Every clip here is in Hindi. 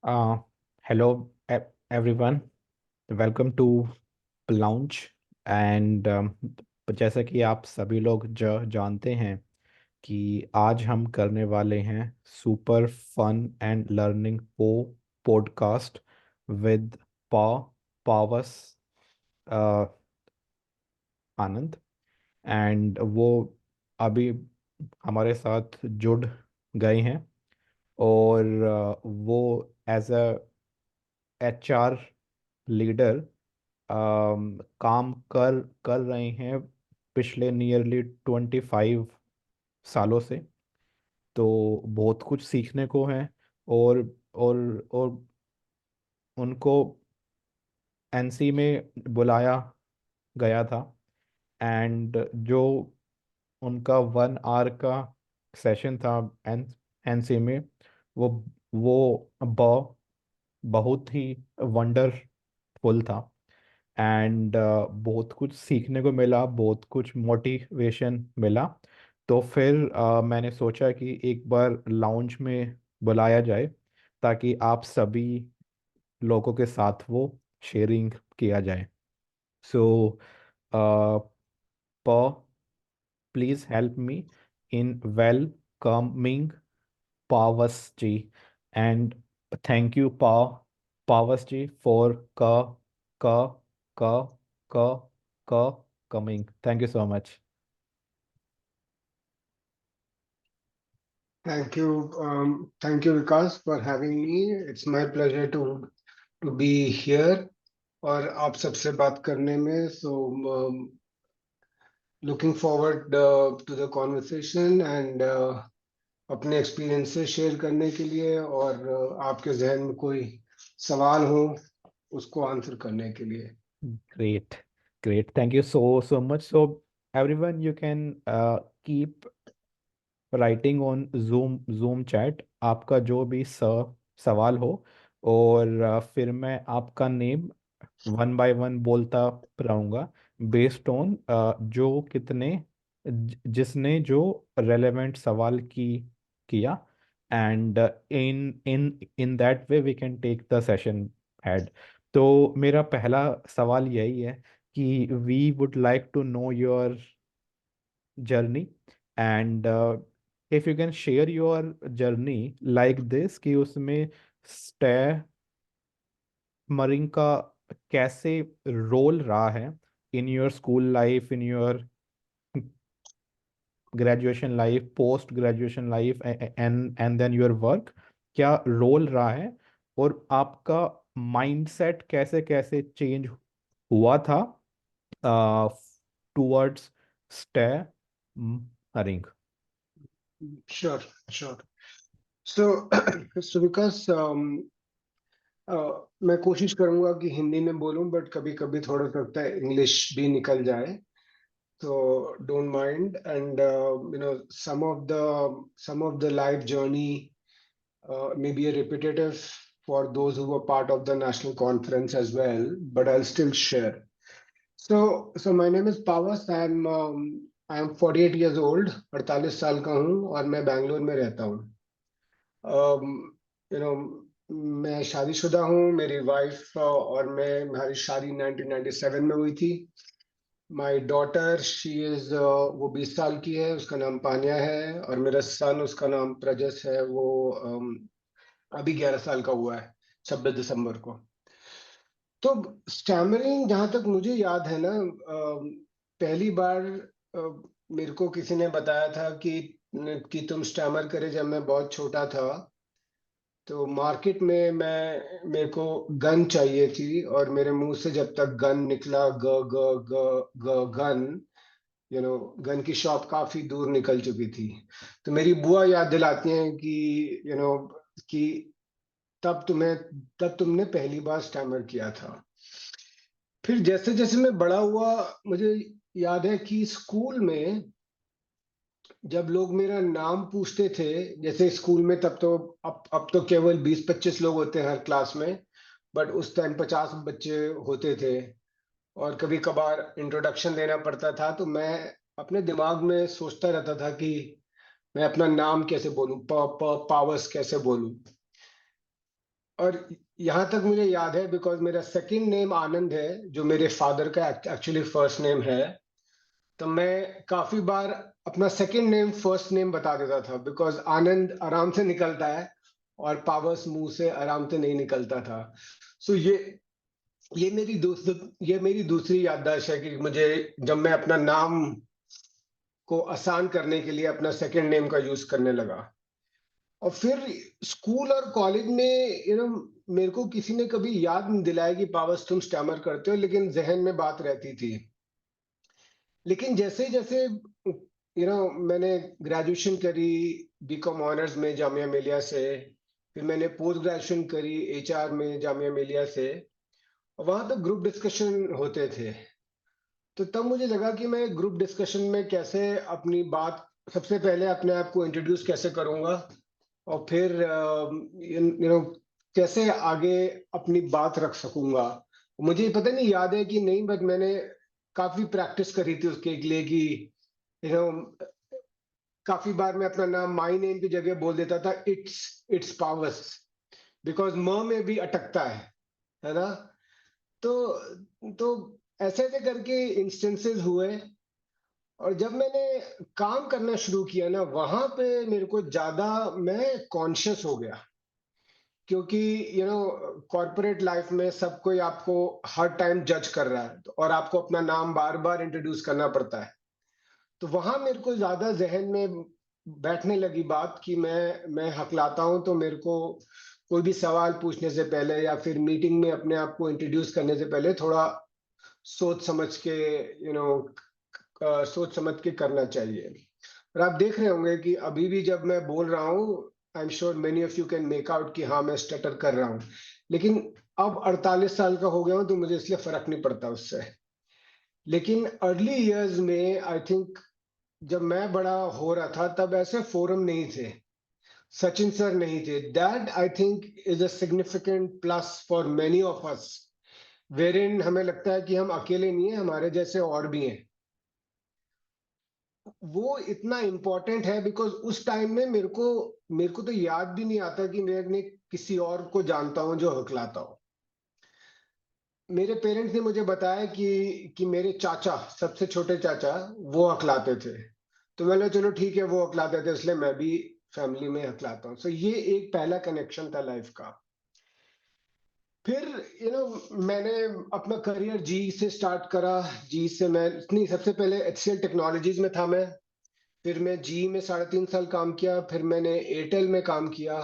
Uh, Hello, everyone. Welcome to Lounge. And जैसा कि आप सभी लोग जानते हैं कि आज हम करने वाले हैं super fun and learning podcast with पा पावस आनंद। एंड वो अभी हमारे साथ जुड़ गए हैं। और वो एज अ HR लीडर काम कर कर रहे हैं पिछले नियरली 25 सालों से। तो बहुत कुछ सीखने को है। और और उनको NC में बुलाया गया था। एंड जो उनका 1 आवर का सेशन था NC में, वो वो बहुत ही वंडरफुल था। एंड बहुत कुछ सीखने को मिला, बहुत कुछ मोटिवेशन मिला। तो फिर मैंने सोचा कि एक बार लाउंज में बुलाया जाए ताकि आप सभी लोगों के साथ वो शेयरिंग किया जाए। So please help me in welcoming पावस जी। एंड थैंक यू पावस जी फॉर क क क क coming. Thank you so much. Thank you, Vikas, for having me. It's my pleasure to be here और आप सबसे बात करने में. Looking forward to the conversation and अपने experiences share करने के लिए और आपके जहन में कोई सवाल हो उसको आंसर करने के लिए. Great, great. Thank you so much. So everyone, you can keep writing on zoom chat आपका जो भी सवाल हो। और फिर मैं आपका नेम 1 बाय 1 बोलता रहूँगा बेस्ड ऑन जो कितने जिसने जो रेलेवेंट सवाल किया। And in in in that way we can take the session head. तो मेरा पहला सवाल यही है कि we would like to know your journey. And if you can share your journey like this कि उसमें स्टैमरिंग का कैसे रोल रहा है in your school life, in your graduation life, post graduation life and then your work, क्या रोल रहा है। और आपका माइंडसेट कैसे कैसे चेंज हुआ था towards stammering. Sure, sure. So, so Vikas, मैं कोशिश करूंगा कि हिंदी में बोलूं बट कभी कभी थोड़ा सा लगता है इंग्लिश भी निकल जाए. So don't mind. And some of the life journey may be a repetitive for those who were part of the national conference as well, but I'll still share. So my name is Pavas. I'm 48 years old. 48 साल का हूँ और मैं बैंगलोर में रहता हूँ. यू नो मैं शादीशुदा हूँ. मेरी वाइफ और हमारी शादी 1997 में हुई थी. माई डॉटर शी इज वो 20 साल की है. उसका नाम पान्या है. और मेरा सन उसका नाम प्रजस है. वो अभी 11 साल का हुआ है 26 दिसंबर को. तो स्टैमरिंग जहां तक मुझे याद है ना, पहली बार मेरे को किसी ने बताया था कि तुम स्टैमर करे जब मैं बहुत छोटा था. तो मार्केट में मेरे को गन चाहिए थी और मेरे मुंह से जब तक गन निकला ग ग ग ग गन, गन की शॉप काफी दूर निकल चुकी थी. तो मेरी बुआ याद दिलाती हैं कि तब तुम्हें तब तुमने पहली बार स्टैमर किया था. फिर जैसे जैसे मैं बड़ा हुआ मुझे याद है कि स्कूल में जब लोग मेरा नाम पूछते थे, जैसे स्कूल में तब तो अब तो केवल 20-25 लोग होते हैं हर क्लास में. बट उस टाइम 50 बच्चे होते थे और कभी कभार इंट्रोडक्शन देना पड़ता था. तो मैं अपने दिमाग में सोचता रहता था कि मैं अपना नाम कैसे बोलूं, प प पावस कैसे बोलूं. और यहाँ तक मुझे याद है बिकॉज मेरा सेकंड नेम आनंद है, जो मेरे फादर का एक्चुअली फर्स्ट नेम है। तो मैं काफी बार अपना सेकंड नेम फर्स्ट नेम बता देता था, बिकॉज आनंद आराम से निकलता है और पावस मुंह से आराम से नहीं निकलता था। सो ये मेरी दूसरी याददाश्त है कि मुझे जब मैं अपना नाम को आसान करने के लिए अपना सेकंड नेम का यूज करने लगा। और फिर स्कूल और कॉलेज में मेरे को किसी ने कभी याद नहीं दिलाया कि पावस तुम स्टैमर करते हो, लेकिन जहन में बात रहती थी। लेकिन जैसे जैसे मैंने ग्रेजुएशन करी बीकॉम ऑनर्स में जामिया मिलिया से, फिर मैंने पोस्ट ग्रेजुएशन करी एचआर में जामिया मिलिया से, और वहां तो ग्रुप डिस्कशन होते थे। तो तब मुझे लगा कि मैं ग्रुप डिस्कशन में कैसे अपनी बात, सबसे पहले अपने आप को इंट्रोड्यूस कैसे करूंगा, और फिर कैसे आगे अपनी बात रख सकूंगा। मुझे पता नहीं याद है कि नहीं, बट मैंने काफी प्रैक्टिस करी थी उसके लिए कि यू नो काफी बार मैं अपना नाम माई नेम की जगह बोल देता था इट्स इट्स पावस, बिकॉज म में भी अटकता है ना। तो तो ऐसे ऐसे करके इंस्टेंसेस हुए। और जब मैंने काम करना शुरू किया ना, वहां पे मेरे को ज्यादा मैं कॉन्शियस हो गया, क्योंकि कॉर्पोरेट लाइफ में सब कोई आपको हर टाइम जज कर रहा है, और आपको अपना नाम बार बार इंट्रोड्यूस करना पड़ता है। तो वहां मेरे को ज्यादा जहन में बैठने लगी बात कि मैं हकलाता हूं, तो मेरे को कोई भी सवाल पूछने से पहले या फिर मीटिंग में अपने आप को इंट्रोड्यूस करने से पहले थोड़ा सोच समझ के सोच समझ के करना चाहिए। और आप देख रहे होंगे कि अभी भी जब मैं बोल रहा हूँ, आई am sure many of you can make out कि हाँ मैं स्टटर कर रहा हूँ। लेकिन अब 48 साल का हो गया हूँ, तो मुझे इसलिए फर्क नहीं पड़ता उससे। लेकिन अर्ली इयर्स में आई थिंक जब मैं बड़ा हो रहा था, तब ऐसे फोरम नहीं थे, सचिन सर नहीं थे। That I think is a significant plus for many of us, wherein हमें लगता है कि हम अकेले नहीं है, हमारे जैसे और भी हैं। वो इतना इम्पोर्टेंट है बिकॉज उस टाइम में मेरे को तो याद भी नहीं आता कि मैंने किसी और को जानता हूं जो हकलाता हो। मेरे पेरेंट्स ने मुझे बताया कि मेरे चाचा, सबसे छोटे चाचा, वो हकलाते थे। तो मैंने चलो ठीक है, वो हकलाते थे इसलिए मैं भी फैमिली में हकलाता हूँ। सो ये एक पहला कनेक्शन था लाइफ का। फिर मैंने अपना करियर जी से स्टार्ट करा। जी से मैं नहीं, सबसे पहले एचसीएल टेक्नोलॉजीज में था मैं। फिर मैं जी में 3.5 साल काम किया, फिर मैंने एयरटेल में काम किया।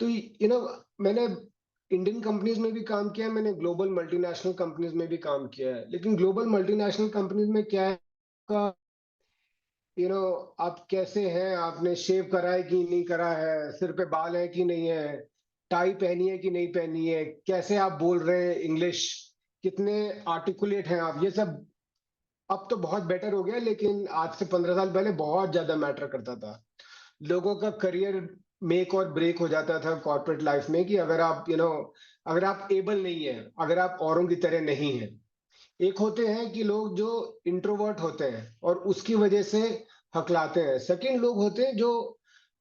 तो मैंने इंडियन कंपनीज में भी काम किया, मैंने ग्लोबल मल्टीनेशनल कंपनीज में भी काम किया है। लेकिन ग्लोबल मल्टीनेशनल कंपनीज में क्या है का आप कैसे हैं, आपने शेव करा है कि नहीं करा है, सिर पे बाल है कि नहीं है, टाई पहनी है कि नहीं पहनी है, कैसे आप बोल रहे हैं इंग्लिश, कितने आर्टिकुलेट हैं आप, ये सब अब तो बहुत बेटर हो गया, लेकिन आज से 15 साल पहले बहुत ज्यादा मैटर करता था। लोगों का करियर मेक और ब्रेक हो जाता था कॉर्पोरेट लाइफ में, कि अगर आप अगर आप एबल नहीं है, अगर आप औरों की तरह नहीं है। एक होते हैं कि लोग जो इंट्रोवर्ट होते हैं और उसकी वजह से हकलाते हैं। सेकंड लोग होते हैं जो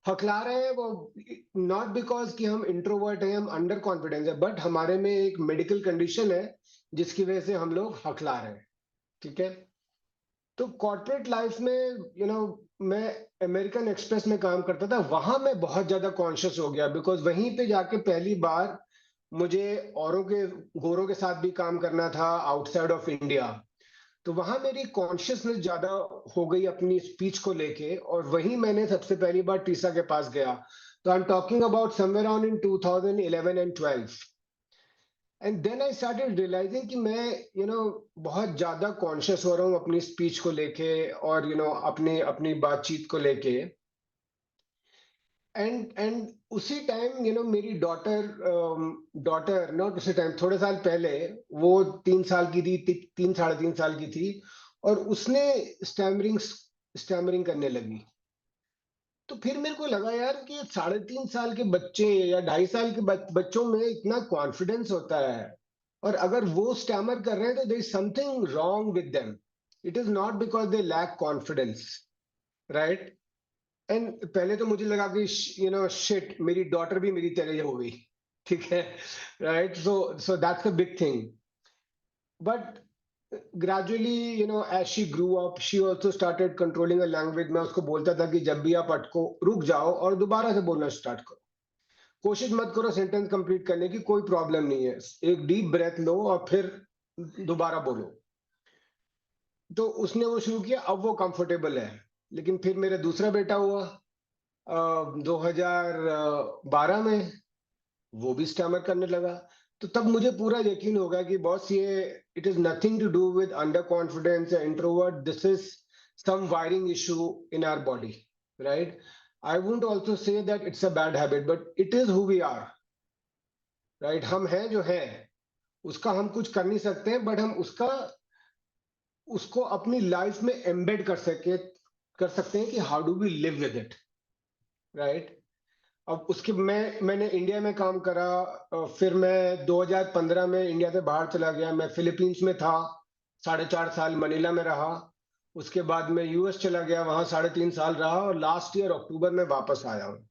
हकला रहे हैं, वो नॉट बिकॉज कि हम इंट्रोवर्ट हैं, हम अंडर कॉन्फिडेंस है, बट हमारे में एक मेडिकल कंडीशन है जिसकी वजह से हम लोग हकला रहे हैं। ठीक है। तो कॉर्पोरेट लाइफ में मैं अमेरिकन एक्सप्रेस में काम करता था, वहां मैं बहुत ज्यादा कॉन्शियस हो गया, बिकॉज वहीं पे जाके पहली बार मुझे औरों के, गोरों के साथ भी काम करना था आउटसाइड ऑफ इंडिया। तो वहां मेरी कॉन्शियसनेस ज्यादा हो गई अपनी स्पीच को लेके, और वहीं मैंने सबसे पहली बार टीसा के पास गया। तो I am talking about somewhere on in 2011 and 12। And then I started realising कि मैं बहुत ज्यादा कॉन्शियस हो रहा हूँ अपनी स्पीच को लेके, और अपनी अपनी बातचीत को लेके। एंड उसी टाइम मेरी डॉटर, डॉटर नॉट उसी टाइम, थोड़े साल पहले, वो 3 साल की थी, 3 साढ़े 3 साल की थी, और उसने स्टैमरिंग स्टैमरिंग करने लगी। तो फिर मेरे को लगा यार कि 3.5 साल के बच्चे या 2.5 साल के बच्चों में इतना कॉन्फिडेंस होता है, और अगर वो स्टैमर कर रहे हैं तो there is something wrong with them. It is not because they lack confidence, right. And पहले तो मुझे लगा कि शिट, मेरी डॉटर भी मेरी तरह ही हो गई। ठीक है, right? So that's a big thing. But gradually, as she grew up, she also started controlling a language. मैं उसको बोलता था कि जब भी आप अटको, रुक जाओ और दोबारा से बोलना स्टार्ट करो। कोशिश मत करो सेंटेंस कंप्लीट करने की, कोई प्रॉब्लम नहीं है। एक डीप ब्रेथ लो और फिर दोबारा बोलो। तो उसने वो शुरू किया, अब वो कंफर्टेबल है। लेकिन फिर मेरा दूसरा बेटा हुआ 2012 में, वो भी स्टैमर करने लगा। तो तब मुझे पूरा यकीन हो गया कि बॉस, ये it is nothing to do with under confidence या introvert, this is some wiring issue in our body, right? I wouldn't also say that it's a bad habit, but it is who we are, right? हम हैं जो हैं, उसका हम कुछ कर नहीं सकते हैं, बट हम उसको अपनी लाइफ में एम्बेड कर सकते हैं कि how do we live with it, right? अब उसके मैंने इंडिया में काम करा। फिर मैं 2015 में इंडिया से बाहर चला गया। मैं फिलीपींस में था 4.5 साल, मनीला में रहा। उसके बाद मैं यूएस चला गया, वहां 3.5 साल रहा, और लास्ट ईयर अक्टूबर में वापस आया हूँ।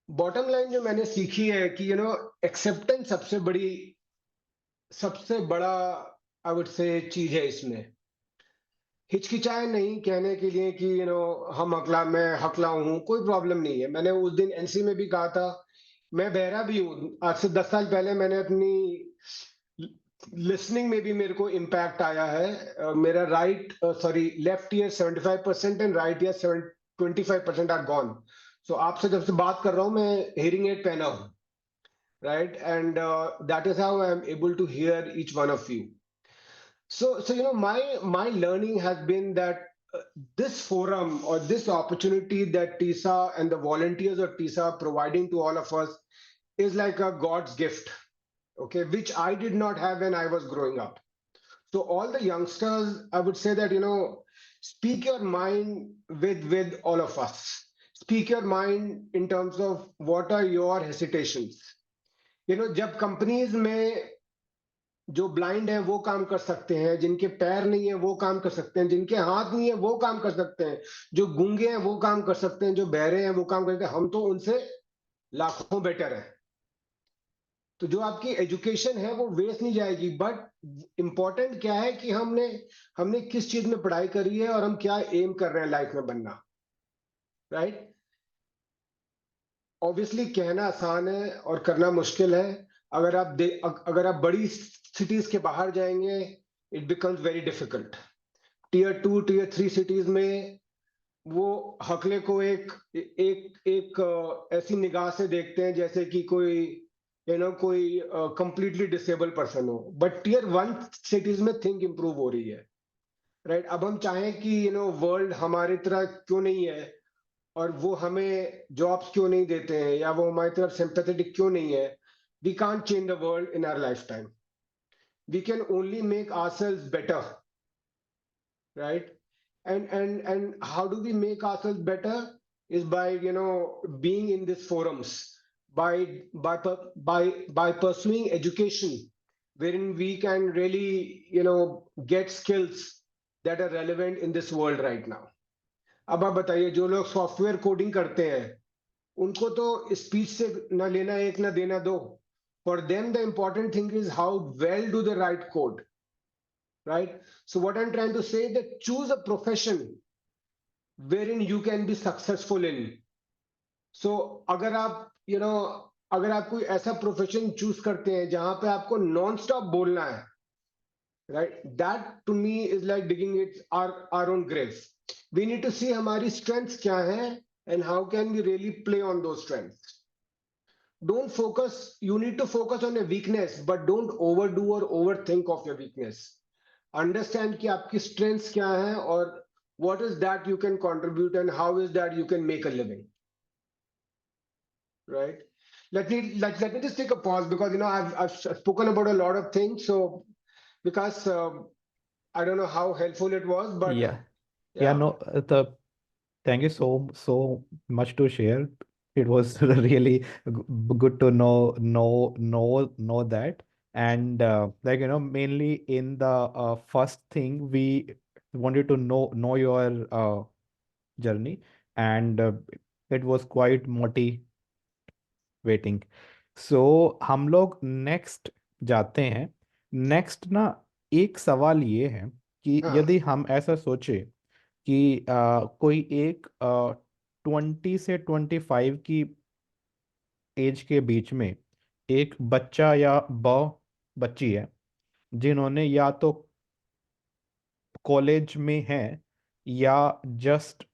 बॉटम लाइन जो मैंने सीखी है कि एक्सेप्टेंस सबसे बड़ा आई वुड से चीज है इसमें। हिचकिचाए नहीं कहने के लिए कि मैं हकला हूँ, कोई प्रॉब्लम नहीं है। मैंने उस दिन एनसी में भी कहा था, मैं बहरा भी हूँ। आज से 10 साल पहले मैंने अपनी लिसनिंग में भी मेरे को इम्पैक्ट आया है। मेरा left ear 75% and right ear 25% are gone. So आपसे जब से बात कर रहा हूँ, मैं हेयरिंग एड पहना हूँ, right? And that is how I am able to hear each one of you. So my learning has been that this forum or this opportunity that TISA and the volunteers of TISA are providing to all of us is like a God's gift, okay, which I did not have when I was growing up. So all the youngsters, I would say that speak your mind with all of us. Speak your mind in terms of what are your hesitations. जब कंपनीज में जो ब्लाइंड है वो काम कर सकते हैं, जिनके पैर नहीं है वो काम कर सकते हैं, जिनके हाथ नहीं है वो काम कर सकते हैं, जो गूंगे हैं वो काम कर सकते हैं, जो बहरे हैं वो काम कर सकते हैं, हम तो उनसे लाखों बेटर है। तो जो आपकी एजुकेशन है वो वेस्ट नहीं जाएगी, बट इंपॉर्टेंट क्या है कि हमने हमने किस चीज में पढ़ाई करी है और हम क्या एम कर रहे हैं लाइफ में बनना, राइट? ऑब्वियसली कहना आसान है और करना मुश्किल है। अगर आप बड़ी सिटीज के बाहर जाएंगे, it becomes very difficult. Tier 2 tier 3 cities में वो हकले को एक ऐसी निगाह से देखते हैं जैसे कि कोई कंप्लीटली डिसेबल पर्सन हो। बट टीयर 1 सिटीज में थिंक इंप्रूव हो रही है, राइट? अब हम चाहें कि वर्ल्ड हमारी तरह क्यों नहीं है, और वो हमें जॉब्स क्यों नहीं देते हैं, या वो हमारी तरफ सिंपैथेटिक क्यों नहीं है, we can't change the world in our lifetime. We can only make ourselves better, right? And how do we make ourselves better is by being in these forums, by pursuing education wherein we can really get skills that are relevant in this world right now. अब आप बताइए, जो लोग सॉफ्टवेयर कोडिंग करते हैं, उनको तो स्पीच से ना लेना एक ना देना दो। For them the important thing is how well do the right code, right? So what I'm trying to say is that choose a profession wherein you can be successful in. So अगर आप अगर आप कोई ऐसा प्रोफेशन चूज करते हैं जहां पे आपको नॉन स्टॉप बोलना है, right? That to me is like digging it our own grave. We need to see हमारी strengths क्या हैं and how can we really play on those strengths. Don't focus, you need to focus on your weakness, but don't overdo or overthink of your weakness. Understand कि आपकी स्ट्रेंथ्स क्या हैं और what is that you can contribute and how is that you can make a living, right? Let me just take a pause because I've spoken about a lot of things. So because I don't know how helpful it was, but Yeah. Yeah, yeah. no, thank you so much to share. It was really good to know that. And like mainly in the first thing, we wanted to know your journey, and it was quite motivating. हम लोग नेक्स्ट जाते हैं। नेक्स्ट ना, एक सवाल ये है कि हाँ। यदि हम ऐसा सोचे कि कोई एक 20 से 25 की एज के बीच में एक बच्चा या बच्ची है, जिन्होंने या तो कॉलेज में है या just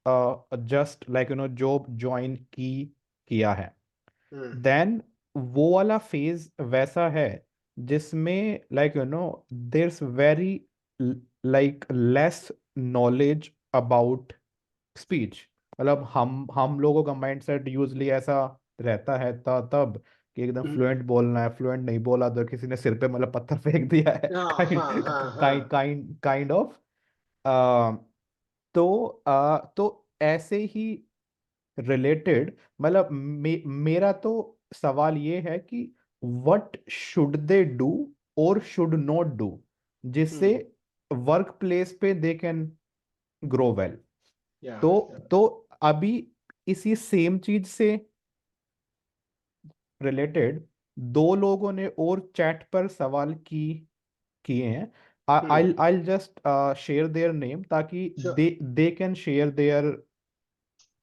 just like job join किया है। हम्म। देन वो वाला फेज वैसा है जिसमें like there is very like less knowledge about speech. मतलब हम लोगों का माइंडसेट यूजली ऐसा रहता है तब कि एकदम हम्म। फ्लुएंट बोलना है, फ्लुएंट नहीं बोला तो किसी ने सिर पे मतलब पत्थर फेंक दिया है। हाँ हाँ काइंड हाँ काइंड हाँ। Kind kind of. तो ऐसे ही रिलेटेड मतलब मेरा तो सवाल ये है कि व्हाट शुड दे डू और शुड नॉट डू, जिससे हम्म। वर्क प्लेस पे दे कैन ग्रो वेल। या तो या। तो अभी इसी सेम चीज से रिलेटेड दो लोगों ने और चैट पर सवाल किए हैं। Hmm. I just share their name ताकि sure they can share their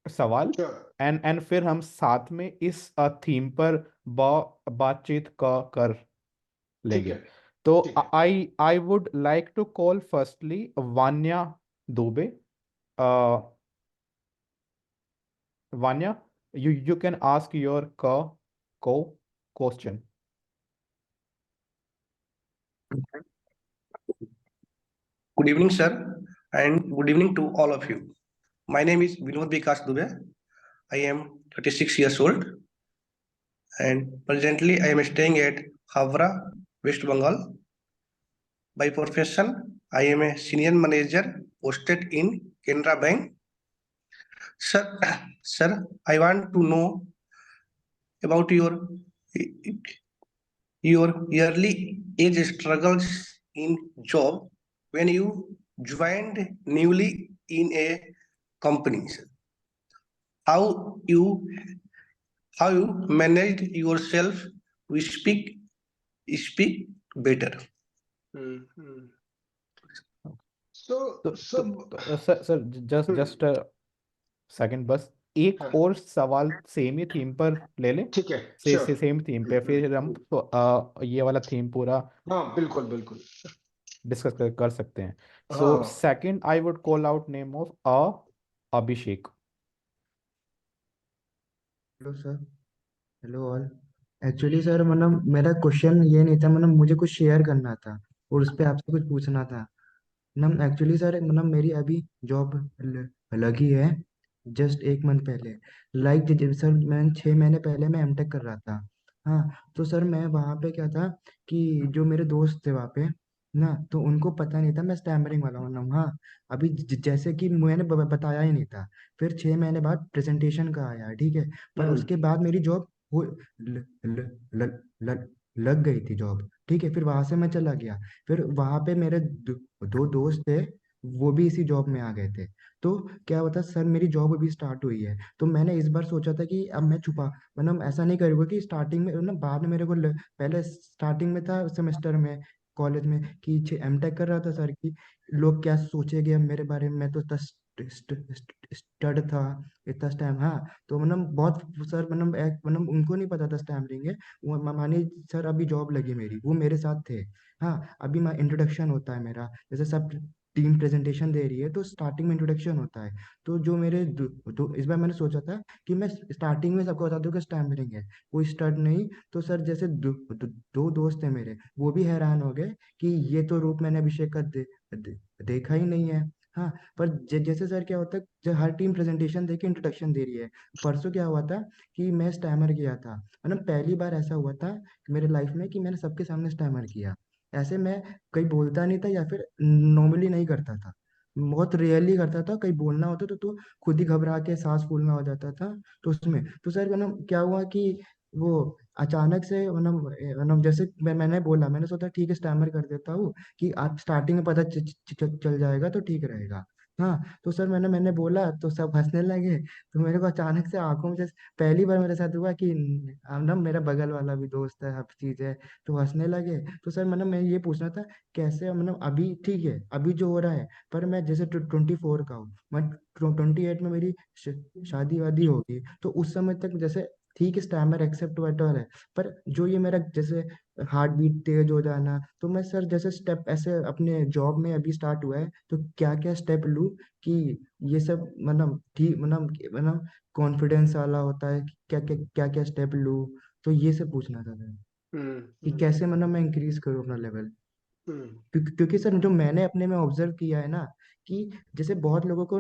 सवाल। श्योर। एंड फिर हम साथ में इस थीम पर बातचीत कर ठीक लेंगे। है। तो ठीक है। I I would like to call firstly Vanya Dubey. Vanya, you can ask your co question. Good evening, sir, and good evening to all of you. My name is Vinod Vikas Dubey. I am 36 years old, and presently I am staying at Havra, West Bengal. By profession, I am a senior manager posted in Canara Bank. Sir, sir, I want to know about your yearly age struggles in job when you joined newly in a company. Sir. How you how you managed yourself to speak better. हम्म। सो तो सब। Sir sir just just second बस, एक हाँ। और सवाल सेम ही थीम पर ले लें। ठीक है। से श्योर। सेम थीम पे फिर हम तो ये वाला थीम पूरा हाँ बिल्कुल बिल्कुल। डिस्कस कर सकते हैं। सो हाँ। Second I would call out name of Abhishek. Hello sir. Hello all. Actually sir मतलब मेरा क्वेश्चन ये नहीं था, मतलब मुझे कुछ शेयर करना था और उस पे आपसे कुछ पूछना था। मतलब एक्चुअली सर मतलब मेरी अभी जॉब लगी है जस्ट 1 मंथ पहले। लाइक सर मैं 6 महीने पहले मैं एमटेक कर रहा था। हाँ। तो सर मैं वहाँ पे क्या था कि जो मेरे दोस्त थे वहाँ पे ना, तो उनको पता नहीं था मैं स्टैमरिंग वाला हूँ ना। हाँ। अभी जैसे कि मैंने बताया ही नहीं था। फिर 6 महीने बाद प्रेजेंटेशन का आया, ठीक है। पर हम्म। उसके बाद मेरी जॉब हो ल, ल, ल, ल, लग गई थी जॉब, ठीक है। फिर वहां से मैं चला गया। फिर वहां पे मेरे दो दोस्त थे, वो भी इसी जॉब में आ गए थे। तो क्या होता सर, मेरी जॉब अभी स्टार्ट हुई है, तो मैंने इस बार सोचा था कि अब मैं छुपा मतलब ऐसा नहीं करूँगा कि स्टार्टिंग में ना, बाद में मेरे को पहले स्टार्टिंग में था सेमेस्टर में कॉलेज में कि एमटेक कर रहा था सर, कि लोग क्या सोचेंगे अब मेरे बारे में, मैं तो स्टड था इतना टाइम। हाँ। तो मतलब बहुत सर मतलब मतलब उनको नहीं पता था स्टैमरिंग है। वो मानिए सर, अभी जॉब लगी मेरी, वो मेरे साथ थे। हाँ। अभी मैं इंट्रोडक्शन होता है मेरा, जैसे सब टीम प्रेजेंटेशन दे रही है तो स्टार्टिंग में इंट्रोडक्शन होता है। तो जो मेरे इस बार मैंने सोचा था कि मैं स्टार्टिंग में सबको बता दूं कि स्टैमरिंग है, कोई स्टड नहीं। तो सर जैसे दो दोस्त हैं मेरे, वो भी हैरान हो गए कि ये तो रूप मैंने अभिषेक का देखा ही नहीं है। हाँ। पर जैसे सर क्या होता है, जब हर टीम प्रेजेंटेशन दे के इंट्रोडक्शन दे रही है। परसों क्या हुआ था कि मैं स्टैमर किया था, मतलब पहली बार ऐसा हुआ था मेरे लाइफ में कि मैंने सबके सामने स्टैमर किया। ऐसे मैं कहीं बोलता नहीं था या फिर नॉर्मली नहीं करता था, बहुत रेयरली करता था। कहीं बोलना होता तो खुद ही घबरा के सांस फूलना हो जाता था। तो उसमें तो सर मतलब क्या हुआ कि वो अचानक से मतलब जैसे मैंने बोला, मैंने सोचा ठीक है स्टैमर कर देता हूँ कि आप स्टार्टिंग में पता चल जाएगा तो ठीक रहेगा। हाँ, तो सर मैंने बोला तो सब हंसने लगे। तो मेरे को अचानक से आंखों में जैसे पहली बार मेरे साथ हुआ कि ना मेरा बगल वाला भी दोस्त है, हर चीज है, तो हंसने लगे। तो सर मैं ये पूछना था, कैसे अभी ठीक है, अभी जो हो रहा है, पर मैं जैसे 24 का हूँ, मैं 28 में मेरी शादी वादी होगी, तो उस समय तक जैसे ठीक है, स्टैमर एक्सेप्ट वाटर है, पर जो ये मेरा जैसे हार्ट बीट तेज हो जाना, तो मैं सर जैसे स्टेप ऐसे अपने जॉब में अभी स्टार्ट हुआ है, तो क्या क्या स्टेप लूँ कि ये सब ठीक कॉन्फिडेंस वाला होता है कि क्या क्या स्टेप लूँ, तो ये सब पूछना था सर, कि हम्म कैसे मैं इंक्रीज करूँ अपना लेवल। हम्म क्योंकि सर जो मैंने अपने में ऑब्जर्व किया है ना, कि जैसे बहुत लोगों को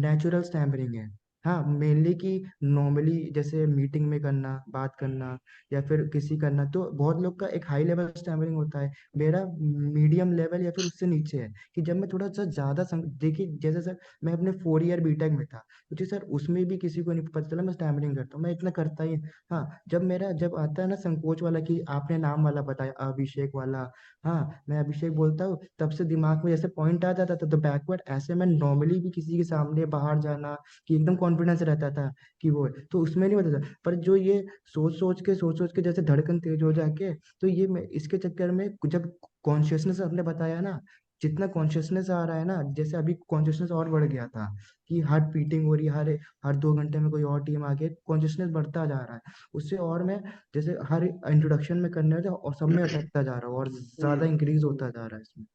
नेचुरल स्टैमरिंग है, हाँ, मेनली कि नॉर्मली जैसे मीटिंग में करना, बात करना, या फिर किसी करना, तो बहुत लोग का एक हाई लेवल स्टैमरिंग होता है। मेरा मीडियम लेवल या फिर उससे नीचे है, कि जब मैं थोड़ा सा ज्यादा देखिए, जैसे सर मैं अपने 4 ईयर बीटेक में था, मुझे सर उसमें भी किसी को नहीं पता चला मैं स्टैमरिंग करता हूँ, मैं इतना करता ही। हाँ, जब आता है ना संकोच वाला, कि आपने नाम वाला बताया अभिषेक वाला, हाँ, मैं अभिषेक बोलता हूँ, तब से दिमाग में जैसे पॉइंट आ जाता था, तो बैकवर्ड ऐसे मैं नॉर्मली भी किसी के सामने बाहर जाना, कि एकदम कॉन्फिडेंस रहता था कि वो है, तो उसमें नहीं होता था। पर जो ये सोच सोच के जैसे धड़कन तेज हो जाके, तो ये मैं इसके चक्कर में जब कॉन्शियसनेस आपने बताया ना, जितना कॉन्शियसनेस आ रहा है ना, जैसे अभी कॉन्शियसनेस और बढ़ गया था, कि हार्ट बीटिंग हो रही है, हर हर 2 घंटे में कोई और टीम आ गई, कॉन्शियसनेस बढ़ता जा रहा है। उससे और मैं जैसे हर इंट्रोडक्शन में करने होता और सब में अटकता जा रहा हूँ, और ज्यादा हम्म इंक्रीज होता जा रहा है इसमें।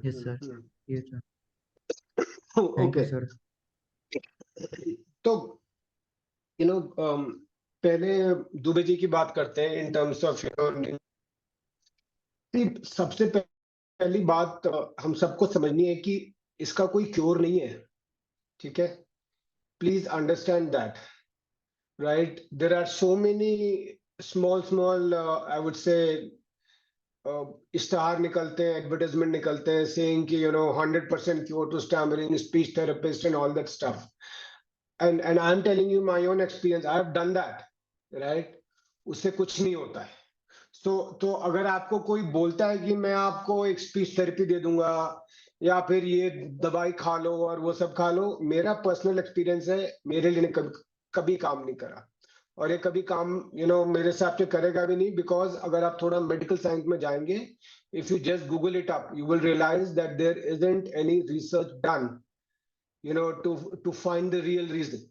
Yes sir. हम्म। ये sir. Thank you okay, sir. तो यू नो पहले दुबे जी की बात करते हैं इन टर्म्स ऑफ सबसे पहली बात हम सबको समझनी है कि इसका कोई क्योर नहीं है, ठीक है? Please understand that, right? There are so many small I would say इश्तहार निकलते हैं, एडवर्टाइजमेंट निकलते हैं, सेइंग कि 100% cure to stammering, speech therapist and all that stuff, and I'm telling you my own experience, I have done that, right? उससे कुछ नहीं होता है। तो अगर आपको कोई बोलता है कि मैं आपको एक स्पीच थेरेपी दे दूंगा, या फिर ये दवाई खा लो और वो सब खा लो, मेरा पर्सनल एक्सपीरियंस है, मेरे लिए कभी काम नहीं करा, और ये कभी काम मेरे हिसाब से करेगा भी नहीं, बिकॉज अगर आप थोड़ा मेडिकल साइंस में जाएंगे, if you just Google it up, you will realise that there isn't any research done to find the real reason,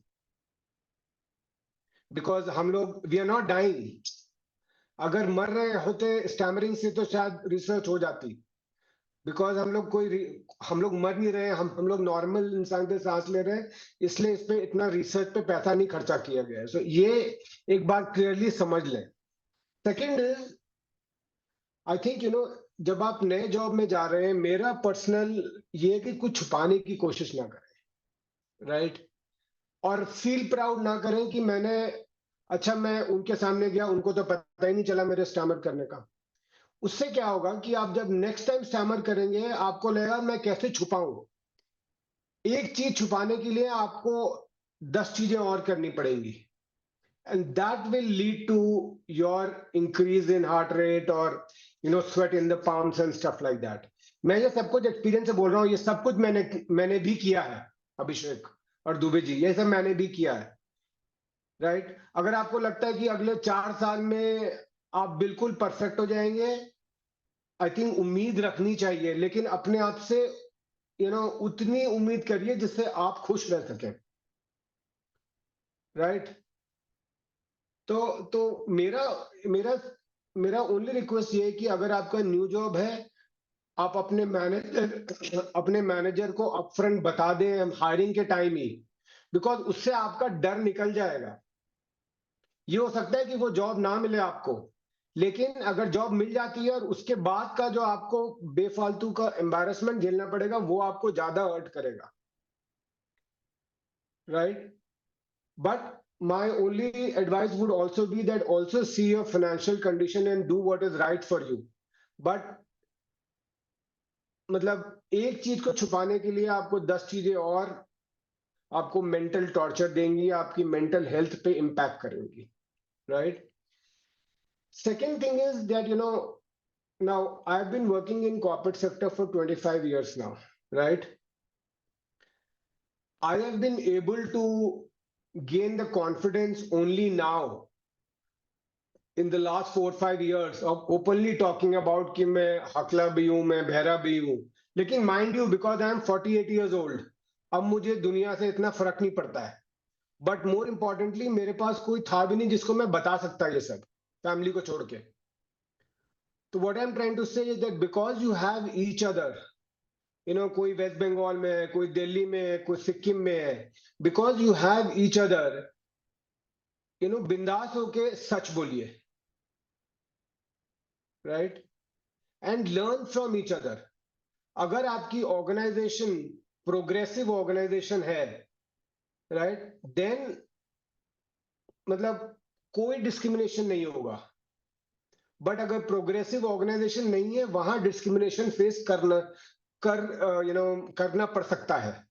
because हम लोग वी आर नॉट डाइंग। अगर मर रहे होते स्टैमरिंग से तो शायद रिसर्च हो जाती, बिकॉज हम लोग मर नहीं रहे, हम लोग नॉर्मल इंसान पे सांस ले रहे हैं, इसलिए इस पे इतना रिसर्च पे पैसा नहीं खर्चा किया गया है। सो ये एक बात क्लियरली समझ लें। सेकंड इज, आई थिंक जब आप नए जॉब में जा रहे हैं, मेरा पर्सनल ये है कि कुछ छुपाने की कोशिश ना करें, राइट? और फील प्राउड ना करें कि अच्छा मैं उनके सामने गया, उनको तो पता ही नहीं चला मेरे स्टैमर करने का। उससे क्या होगा कि आप जब नेक्स्ट टाइम स्टैमर करेंगे, आपको लगेगा मैं कैसे छुपाऊं। एक चीज छुपाने के लिए आपको 10 चीजें और करनी पड़ेंगी, and that will lead to your increase in heart rate, और sweat in the palms and stuff like that. मैं ये सब कुछ एक्सपीरियंस से बोल रहा हूँ, ये सब कुछ मैंने भी किया है, अभिषेक और दुबे जी, ये सब मैंने भी किया है, राइट? अगर आपको लगता है कि अगले 4 साल में आप बिल्कुल परफेक्ट हो जाएंगे, आई थिंक उम्मीद रखनी चाहिए, लेकिन अपने आप से उतनी उम्मीद करिए जिससे आप खुश रह सकें, राइट? तो मेरा मेरा मेरा ओनली रिक्वेस्ट ये है कि अगर आपका न्यू जॉब है, आप अपने मैनेजर को अपफ्रंट बता दें हायरिंग के टाइम ही, बिकॉज उससे आपका डर निकल जाएगा। ये हो सकता है कि वो जॉब ना मिले आपको, लेकिन अगर जॉब मिल जाती है और उसके बाद का जो आपको बेफालतू का एम्बैरेसमेंट झेलना पड़ेगा, वो आपको ज्यादा हर्ट करेगा, right? But my only advice would also be that also see your financial condition and do what is right for you, but मतलब एक चीज को छुपाने के लिए आपको 10 चीजें और आपको मेंटल टॉर्चर देंगी, आपकी मेंटल हेल्थ पे इम्पैक्ट करेंगी, right? Second thing is that now I've been working in corporate sector for 25 years now, right? I have been able to gain the confidence only now in the last 4-5 years of openly talking about कि मैं हकला भी हूं, मैं बहरा भी हूं. लेकिन mind you, because I am 48 years old, अब मुझे दुनिया से इतना फर्क नहीं पड़ता है. बट मोर इंपॉर्टेंटली मेरे पास कोई था भी नहीं जिसको मैं बता सकता ये सब, फैमिली को छोड़ के. तो what I am trying to say is that because you have each other, कोई वेस्ट बंगाल में है, कोई दिल्ली में है, कोई सिक्किम में है, because you have each other, बिंदास होके सच बोलिए, right, and learn from each other. अगर आपकी ऑर्गेनाइजेशन प्रोग्रेसिव ऑर्गेनाइजेशन है, राइट, देन मतलब कोई डिस्क्रिमिनेशन नहीं होगा. बट अगर प्रोग्रेसिव ऑर्गेनाइजेशन नहीं है, वहां डिस्क्रिमिनेशन फेस करना पड़ सकता है.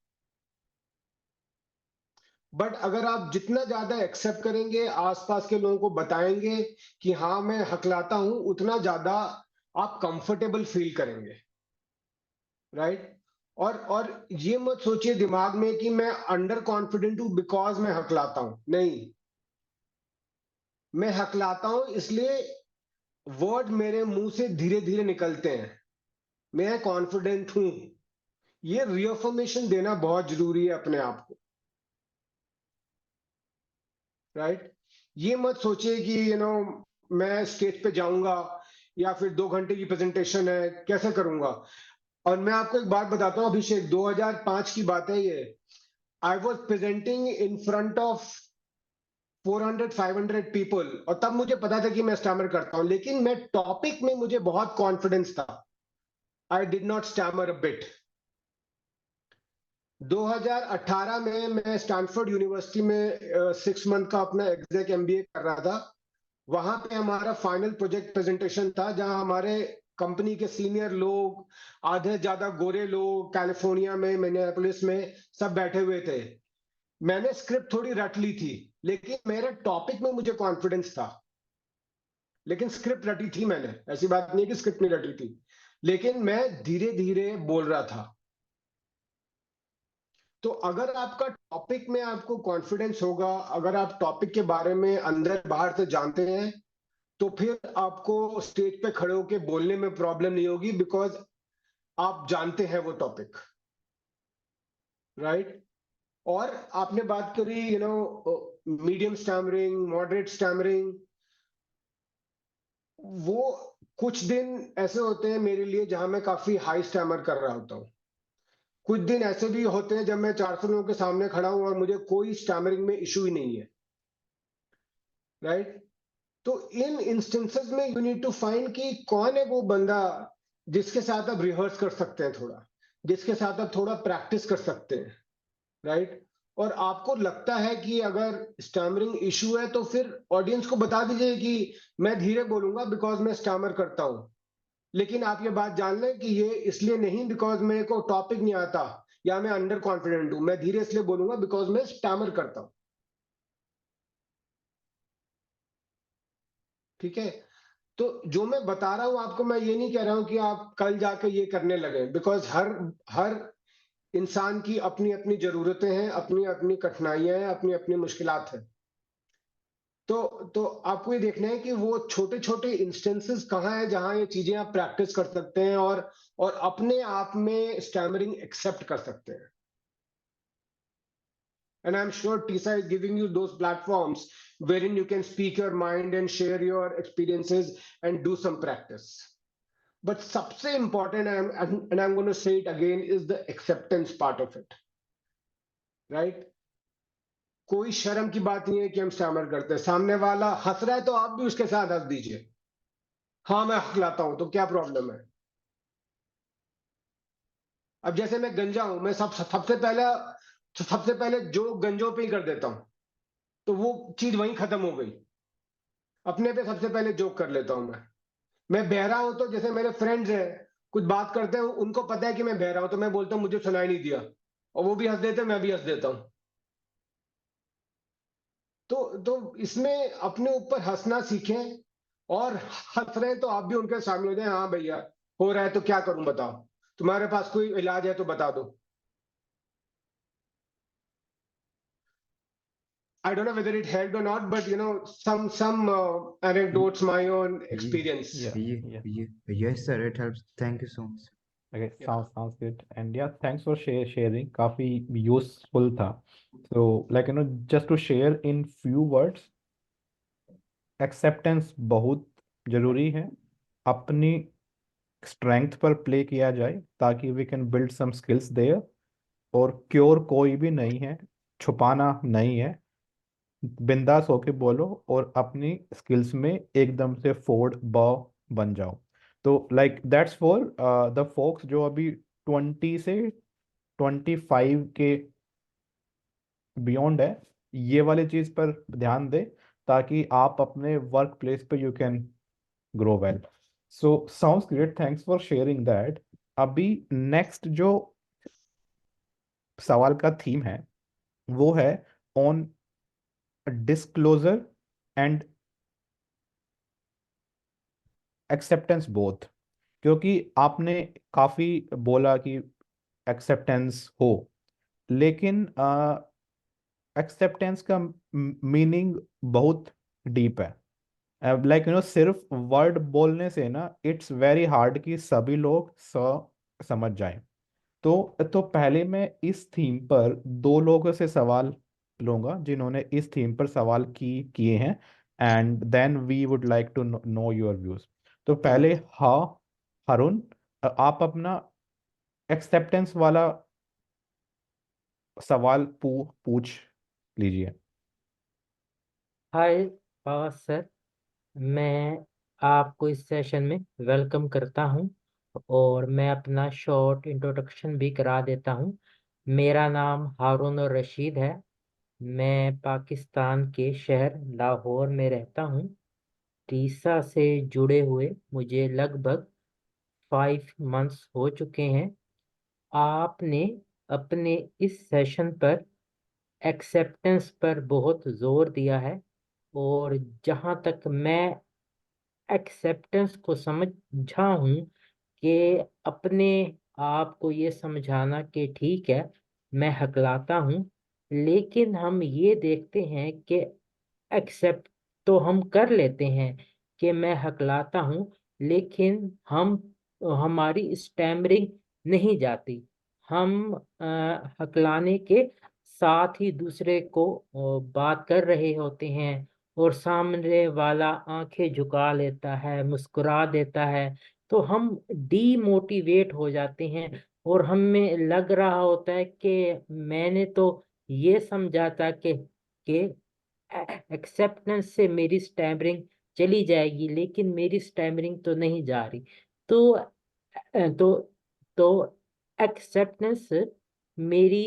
बट अगर आप जितना ज्यादा एक्सेप्ट करेंगे, आसपास के लोगों को बताएंगे कि हाँ मैं हकलाता हूं, उतना ज्यादा आप कंफर्टेबल फील करेंगे, राइट. और ये मत सोचिए दिमाग में कि मैं अंडर कॉन्फिडेंट हूं बिकॉज मैं हकलाता हूं. नहीं, मैं हकलाता हूं इसलिए वर्ड मेरे मुंह से धीरे धीरे निकलते हैं, मैं कॉन्फिडेंट हूं. ये रिअफर्मेशन देना बहुत जरूरी है अपने आप को, राइट. ये मत सोचिए कि मैं स्टेज पे जाऊंगा या फिर 2 घंटे की प्रेजेंटेशन है, कैसे करूंगा. और मैं आपको एक बात बताता हूँ अभिषेक, 2005 की बात है ये. I was presenting in front of 400-500 people, और तब मुझे पता था कि मैं स्टैमर करता हूं, लेकिन मैं टॉपिक में मुझे बहुत कॉन्फिडेंस था. I did not stammer a bit. 2018 में मैं स्टैनफोर्ड यूनिवर्सिटी में 6 मंथ का अपना एग्जैक एमबीए कर रहा था. वहां पे हमारा फाइनल प्रोजेक्ट प्रेजेंटेशन था, जहां हमारे कंपनी के सीनियर लोग, आधे ज्यादा गोरे लोग, कैलिफोर्निया में, मिनियापोलिस में सब बैठे हुए थे. मैंने स्क्रिप्ट थोड़ी रट ली थी, लेकिन मेरे टॉपिक में मुझे कॉन्फिडेंस था. लेकिन स्क्रिप्ट रटी थी मैंने, ऐसी बात नहीं है कि स्क्रिप्ट नहीं रटी थी, लेकिन मैं धीरे धीरे बोल रहा था. तो अगर आपका टॉपिक में आपको कॉन्फिडेंस होगा, अगर आप टॉपिक के बारे में अंदर बाहर से जानते हैं, तो फिर आपको स्टेज पे खड़े होके बोलने में प्रॉब्लम नहीं होगी, बिकॉज आप जानते हैं वो टॉपिक, राइट. और आपने बात करी मीडियम स्टैमरिंग, मॉडरेट स्टैमरिंग. वो कुछ दिन ऐसे होते हैं मेरे लिए जहां मैं काफी हाई स्टैमर कर रहा होता हूँ. कुछ दिन ऐसे भी होते हैं जब मैं 400 लोगों के सामने खड़ा हूं और मुझे कोई स्टैमरिंग में इशू ही नहीं है, राइट. तो इन इंस्टेंसेस में यू नीड टू फाइंड कि कौन है वो बंदा जिसके साथ आप रिहर्स कर सकते हैं थोड़ा, जिसके साथ आप थोड़ा प्रैक्टिस कर सकते हैं, राइट. और आपको लगता है कि अगर स्टैमरिंग इशू है, तो फिर ऑडियंस को बता दीजिए कि मैं धीरे बोलूंगा बिकॉज मैं स्टैमर करता हूं. लेकिन आप ये बात जान लें कि ये इसलिए नहीं बिकॉज मेरे को टॉपिक नहीं आता या मैं अंडर कॉन्फिडेंट हूं, मैं धीरे इसलिए बोलूंगा बिकॉज मैं स्टैमर करता हूं. ठीक है. तो जो मैं बता रहा हूं आपको, मैं ये नहीं कह रहा हूं कि आप कल जाके ये करने लगे, बिकॉज हर हर इंसान की अपनी अपनी जरूरतें हैं, अपनी अपनी कठिनाइयां हैं, अपनी अपनी मुश्किलात हैं. तो आपको ये देखना है कि वो छोटे छोटे इंस्टेंसेस कहाँ हैं जहां ये चीजें आप प्रैक्टिस कर सकते हैं और अपने आप में स्टैमरिंग एक्सेप्ट कर सकते हैं. And I'm sure TISA is giving you those platforms wherein you can speak your mind and share your experiences and do some practice. But सबसे important, and I'm going to say it again, is the acceptance part of it, right? कोई शर्म की बात नहीं है कि हम स्टैमर करते हैं. सामने वाला हंस रहा है तो आप भी उसके साथ हंस दीजिए. हाँ मैं हकलाता हूं, तो क्या प्रॉब्लम है. अब जैसे मैं गंजा हूं, मैं सबसे पहले जो गंजों पे ही कर देता हूं, तो वो चीज वहीं खत्म हो गई. अपने पे सबसे पहले जोक कर लेता हूं मैं बहरा हूं, तो जैसे मेरे फ्रेंड्स हैं, कुछ बात करते हैं, उनको पता है कि मैं बहरा हूं, तो मैं बोलता हूं मुझे सुनाई नहीं दिया, और वो भी हंस देते, मैं भी हंस देता हूं. तो इसमें अपने ऊपर हंसना सीखें, और हंस रहे हैं तो आप भी उनके सामने हो जाए. हाँ भैया हो रहा है तो क्या करूं बताओ, तुम्हारे पास कोई इलाज है तो बता दो. I don't know whether it helped or not, but some anecdotes, my own experience. Yeah, yeah. Yes, sir, it helps. Thank you so much. Okay, Yeah. sounds good. And yeah, thanks for sharing. काफी useful था. So like just to share in few words, acceptance बहुत जरूरी है. अपनी स्ट्रेंथ पर प्ले किया जाए ताकि we can build some skills there. और क्योर कोई भी नहीं है, छुपाना नहीं है. बिंदास होके बोलो और अपनी स्किल्स में एकदम से फोर्ड बाव बन जाओ. तो like that's for the folks जो अभी 20 से 25 के बियॉन्ड है. ये वाली चीज पर ध्यान दे ताकि आप अपने वर्क प्लेस पे you can grow well. So sounds great, thanks for sharing that. अभी नेक्स्ट जो सवाल का थीम है वो है on disclosure and acceptance both. क्योंकि आपने काफी बोला कि एक्सेप्टेंस हो, लेकिन एक्सेप्टेंस का मीनिंग बहुत डीप है. लाइक सिर्फ वर्ड बोलने से ना इट्स वेरी हार्ड कि सभी लोग समझ जाएं. तो पहले मैं इस थीम पर दो लोगों से सवाल लूंगा जिन्होंने इस थीम पर सवाल किए हैं. And then we would like to know your views. तो पहले हाँ, हरुण, आप अपना एक्सेप्टेंस वाला सवाल पूछ लीजिए. हाय सर, मैं आपको इस सेशन में वेलकम करता हूं और मैं अपना शॉर्ट इंट्रोडक्शन भी करा देता हूं. मेरा नाम हारून और रशीद है. मैं पाकिस्तान के शहर लाहौर में रहता हूं. टीसा से जुड़े हुए मुझे लगभग 5 मंथ्स हो चुके हैं. आपने अपने इस सेशन पर एक्सेप्टेंस पर बहुत जोर दिया है और जहाँ तक मैं एक्सेप्टेंस को समझा हूँ कि अपने आप को ये समझाना कि ठीक है, मैं हकलाता हूँ, लेकिन हम ये देखते हैं कि एक्सेप्ट तो हम कर लेते हैं कि मैं हकलाता हूँ, लेकिन हमारी स्टैमरिंग नहीं जाती. हम हकलाने के साथ ही दूसरे को बात कर रहे होते हैं और सामने वाला आंखें झुका लेता है, मुस्कुरा देता है, तो हम डीमोटिवेट हो जाते हैं और हमें लग रहा होता है कि मैंने तो ये समझा था कि एक्सेप्टेंस से मेरी स्टैमरिंग चली जाएगी, लेकिन मेरी स्टैमरिंग तो नहीं जा रही. तो तो तो एक्सेप्टेंस मेरी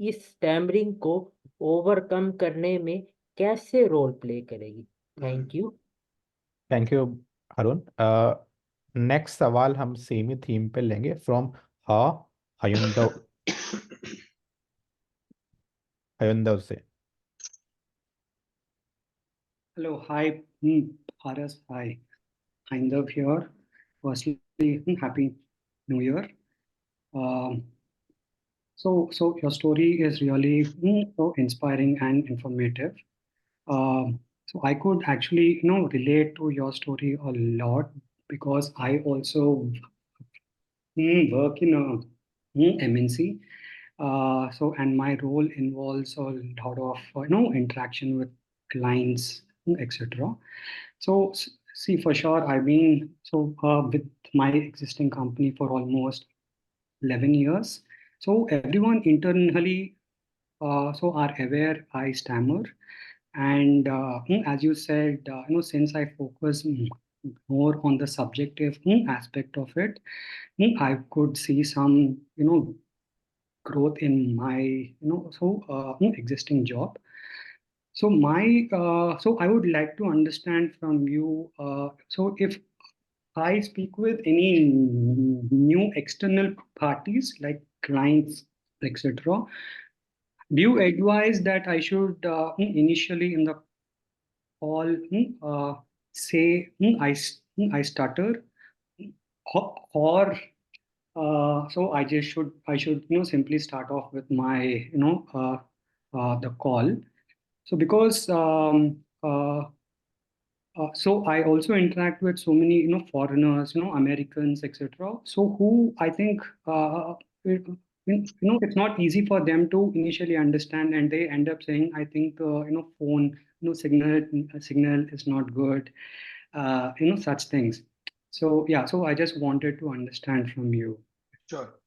इस स्टैमरिंग को ओवरकम करने में कैसे रोल प्ले करेगी? Thank you. Thank you Harun. Next सवाल हम सेम ही थीम पे लेंगे फ्रॉम हा हयुंदव हयुंदव से. Hello, hi, Paras, hi, Aindav here. Firstly, Happy New Year. Um, so your story is really so inspiring and informative. So I could actually, relate to your story a lot because I also work in a MNC. So and my role involves a lot of interaction with clients, etc. So see, for sure, I've been with my existing company for almost 11 years. So everyone internally are aware I stammer, and as you said, since I focus more on the subjective aspect of it, I could see some growth in my existing job. So I would like to understand from you. So if I speak with any new external parties like clients, etc., do you advise that I should initially in the call say I stutter, or so I should simply start off with my the call So because so I also interact with so many, foreigners, Americans, etc. So who I think, it's not easy for them to initially understand, and they end up saying, I think the, phone, signal is not good, such things. So yeah, so I just wanted to understand from you. Sure.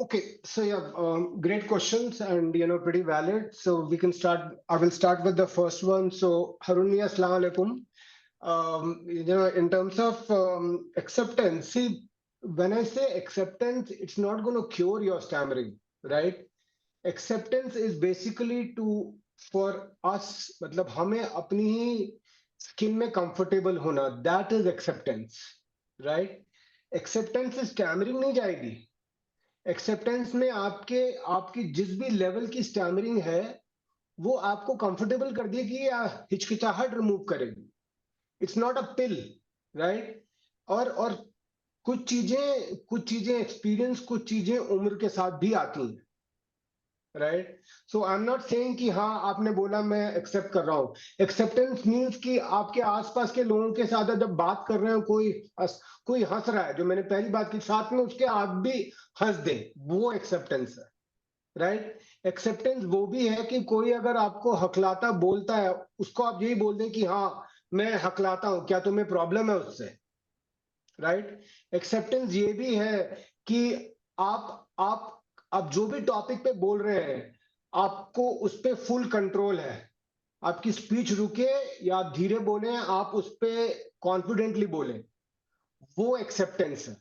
Okay, so yeah, great questions and pretty valid. So we can start. I will start with the first one. So Harunia, Assalamu alaikum. In terms of acceptance, see, when I say acceptance, it's not going to cure your stammering, right? Acceptance is basically for us, मतलब हमें अपनी ही skin में comfortable होना. That is acceptance, right? Acceptance से stammering नहीं जाएगी. एक्सेप्टेंस में आपकी जिस भी लेवल की स्टैमरिंग है वो आपको कंफर्टेबल कर देगी या हिचकिचाहट रिमूव करेगी. It's not a pill, right? और कुछ चीजें एक्सपीरियंस, कुछ चीजें उम्र के साथ भी आती हैं, right? So I am not saying कि हाँ आपने बोला मैं एक्सेप्ट कर रहा हूँ. एक्सेप्टेंस मीन्स कि आपके आसपास के लोगों के साथ जब बात कर रहे हो, कोई हंस रहा है, जो मैंने पहली बात की, साथ में उसके आप भी हंस दे, वो एक्सेप्टेंस है, राइट? एक्सेप्टेंस वो भी है कि कोई अगर आपको हकलाता बोलता है, उसको आप यही बोल दें कि हाँ मैं हकलाता हूं, क्या तुम्हें प्रॉब्लम है उससे, राइट? एक्सेप्टेंस ये भी है कि आप जो भी टॉपिक पे बोल रहे हैं, आपको उस पे फुल कंट्रोल है. आपकी स्पीच रुके या आप धीरे बोले, आप उस पे कॉन्फिडेंटली बोले, वो एक्सेप्टेंस है.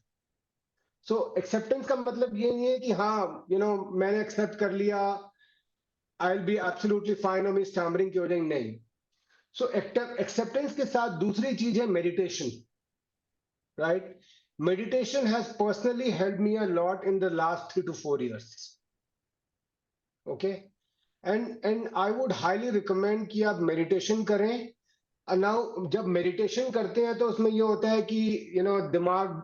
सो एक्सेप्टेंस का मतलब ये नहीं है कि हाँ मैंने एक्सेप्ट कर लिया, I will be absolutely fine और मेरी स्टैमरिंग की हो जाएगी, नहीं. सो एक्सेप्टेंस के साथ दूसरी चीज है meditation, right? Meditation has personally helped me a lot in the last 3 to 4 years. Okay, and I would highly recommend कि आप meditation करें. Now जब meditation करते हैं तो उसमें ये होता है कि दिमाग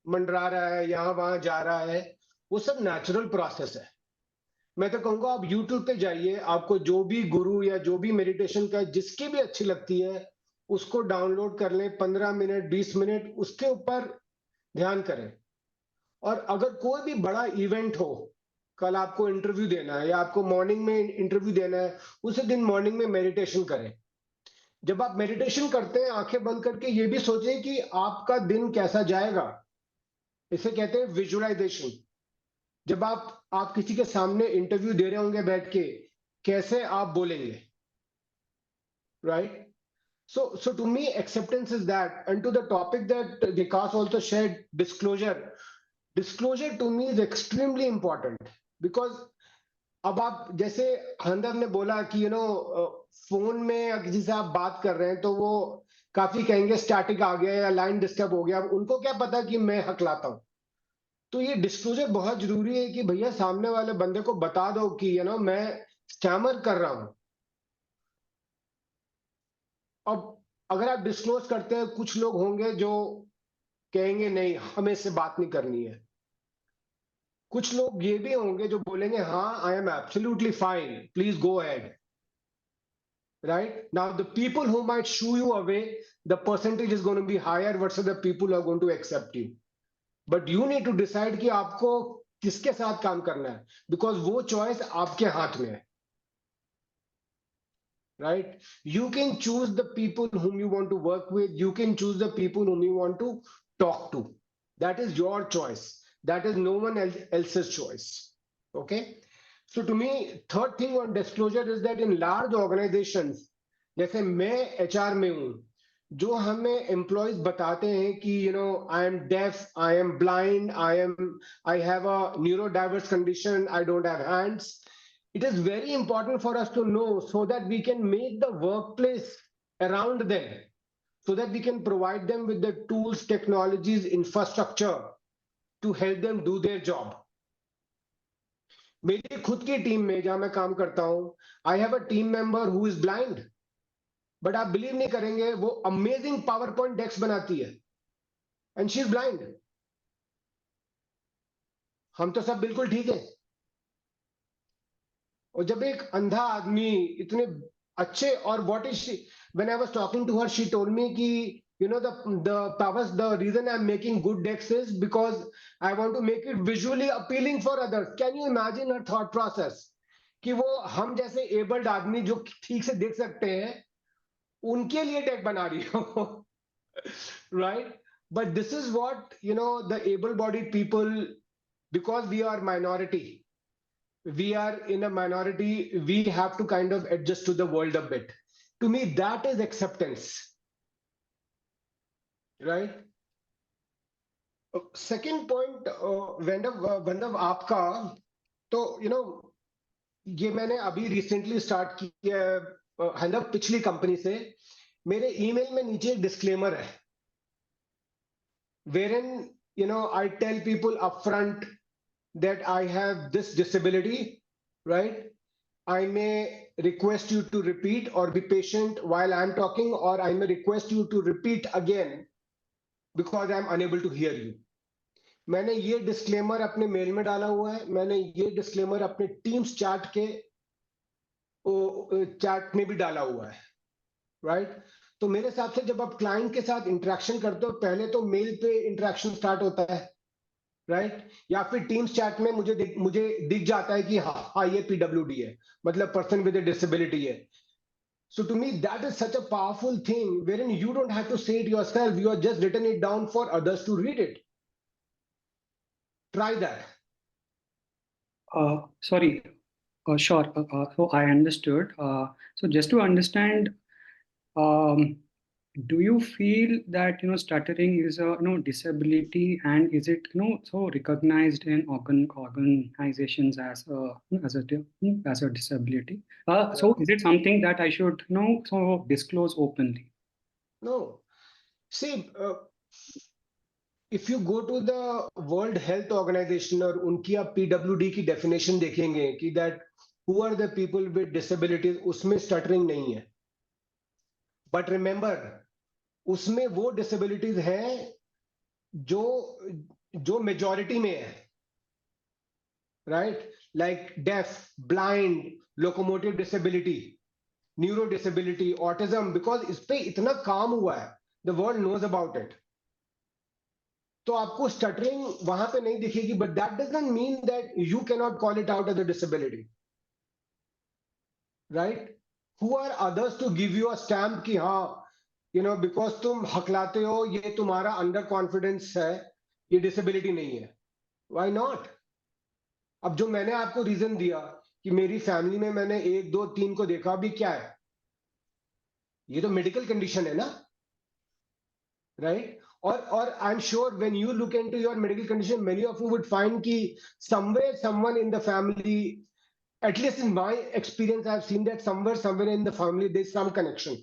मंडरा रहा है, यहाँ वहां जा रहा है, वो सब नेचुरल प्रोसेस है. मैं तो कहूंगा आप YouTube पे जाइए, आपको जो भी गुरु या जो भी मेडिटेशन का जिसकी भी अच्छी लगती है उसको डाउनलोड कर लें, 15 मिनट 20 मिनट उसके ऊपर ध्यान करें. और अगर कोई भी बड़ा इवेंट हो, कल आपको इंटरव्यू देना है या आपको मॉर्निंग में इंटरव्यू देना है, उसी दिन मॉर्निंग में मेडिटेशन करें. जब आप मेडिटेशन करते हैं आंखें बंद करके ये भी सोचें कि आपका दिन कैसा जाएगा. इसे कहते हैं विजुअलाइजेशन. जब आप किसी के सामने इंटरव्यू दे रहे होंगे बैठ के, कैसे आप बोलेंगे, right? So to me, acceptance is that. And to the topic that Vikas also shared, disclosure. Disclosure to me is extremely important because अब आप जैसे हंदर ने बोला कि फोन में या किसी से आप बात कर रहे हैं तो वो काफी कहेंगे स्टैटिक आ गया या लाइन डिस्टर्ब हो गया. उनको क्या पता कि मैं हकलाता हूं. तो ये डिस्क्लोजर बहुत जरूरी है कि भैया सामने वाले बंदे को बता दो कि मैं स्टैमर कर रहा हूं. अब अगर आप डिस्क्लोज करते हैं, कुछ लोग होंगे जो कहेंगे नहीं हमें इससे बात नहीं करनी है. कुछ लोग ये भी होंगे जो बोलेंगे हाँ I am absolutely fine, please go ahead. Right now, the people who might shoo you away, the percentage is going to be higher versus the people who are going to accept you. But you need to decide कि आपको किसके साथ काम करना है, because वो choice आपके हाथ में है. Right? You can choose the people whom you want to work with. You can choose the people whom you want to talk to. That is your choice. That is no one else's choice. Okay? So to me, third thing on disclosure is that in large organizations, जैसे मैं HR में हूँ, जो हमें employees बताते हैं कि I am deaf, I am blind, I have a neurodiverse condition, I don't have hands. It is very important for us to know so that we can make the workplace around them, so that we can provide them with the tools, technologies, infrastructure to help them do their job. मेरी खुद की टीम में जहां मैं काम करता हूं, I have a team member who is blind, but आप बिलीव नहीं करेंगे वो अमेजिंग पावर पॉइंट डेक्स बनाती है, एंड शी इज ब्लाइंड. हम तो सब बिल्कुल ठीक है. और जब एक अंधा आदमी इतने अच्छे, और what is she, when I was talking to her she told me कि the powers, the reason I'm making good decks is because I want to make it visually appealing for others. Can you imagine her thought process? कि वो हम जैसे एबल्ड आदमी जो ठीक से देख सकते हैं उनके लिए डेक बना रही हो. Right? But this is what, the able-bodied people, because we are minority, we are in a minority, we have to kind of adjust to the world a bit. To me, that is acceptance. Right? Second point, Vandav, आपका, तो ये मैंने अभी रिसेंटली स्टार्ट किया है, मतलब पिछली कंपनी से. मेरे ईमेल में नीचे एक डिस्क्लेमर है, wherein I tell people upfront that I have this disability, right? I may request you to repeat or be patient while I'm talking, or I may request you to repeat again because I'm unable to hear you. मैंने ये डिस्क्लेमर अपने मेल में डाला हुआ है, मैंने ये डिस्क्लेमर अपने टीम्स चैट में भी डाला हुआ है. राइट? तो मेरे हिसाब से जब आप क्लाइंट के साथ इंटरेक्शन करते हो, पहले तो मेल पे इंटरेक्शन स्टार्ट होता है, राइट? या फिर टीम्स चैट में मुझे दिख जाता है कि हाँ ये पीडब्ल्यूडी है, मतलब पर्सन विद ए डिसेबिलिटी है. So to me, that is such a powerful thing, wherein you don't have to say it yourself, you are just written it down for others to read it. Try that. Sorry. Sure. So I understood. So just to understand, do you feel that stuttering is a disability, and is it so recognized in organizations as a disability? So is it something that I should so disclose openly? No. See, if you go to the World Health Organization और उनकी आप PWD की definition देखेंगे कि that who are the people with disabilities, उसमें stuttering नहीं है. But remember, उसमें वो disabilities हैं जो majority में है. Right? Like deaf, blind, locomotive disability, neuro disability, autism, because इस पे इतना काम हुआ है, the world knows about it. तो आपको स्टटरिंग वहां पे नहीं दिखेगी, but that doesn't mean that you cannot call it out as a disability. Right? Who are others to give you a stamp कि हाँ, because तुम हकलाते हो, ये तुम्हारा अंडर कॉन्फिडेंस है, ये डिसेबिलिटी नहीं है. Why not? अब जो मैंने आपको रीजन दिया कि मेरी फैमिली में मैंने 1, 2, 3 को देखा, अभी क्या है, ये तो मेडिकल कंडीशन है ना. राइट? और I am sure when you look into your medical condition, many of you would find कि somewhere someone in the family, at least in my experience, I've seen that somewhere in the family there's some connection.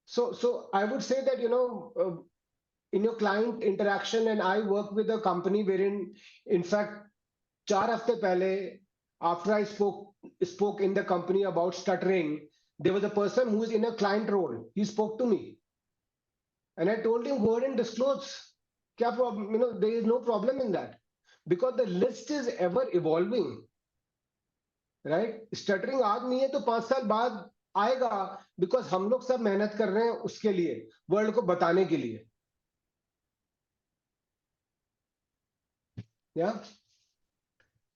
So I would say that in your client interaction, and I work with a company wherein, in fact, 4 हफ्ते पहले, after I spoke in the company about stuttering, there was a person who is in a client role. He spoke to me, and I told him, go ahead and disclose. क्या problem? There is no problem in that, because the list is ever evolving. Right? Stuttering आज नहीं है तो 5 साल बाद आएगा, because हम लोग सब मेहनत कर रहे हैं उसके लिए, वर्ल्ड को बताने के लिए.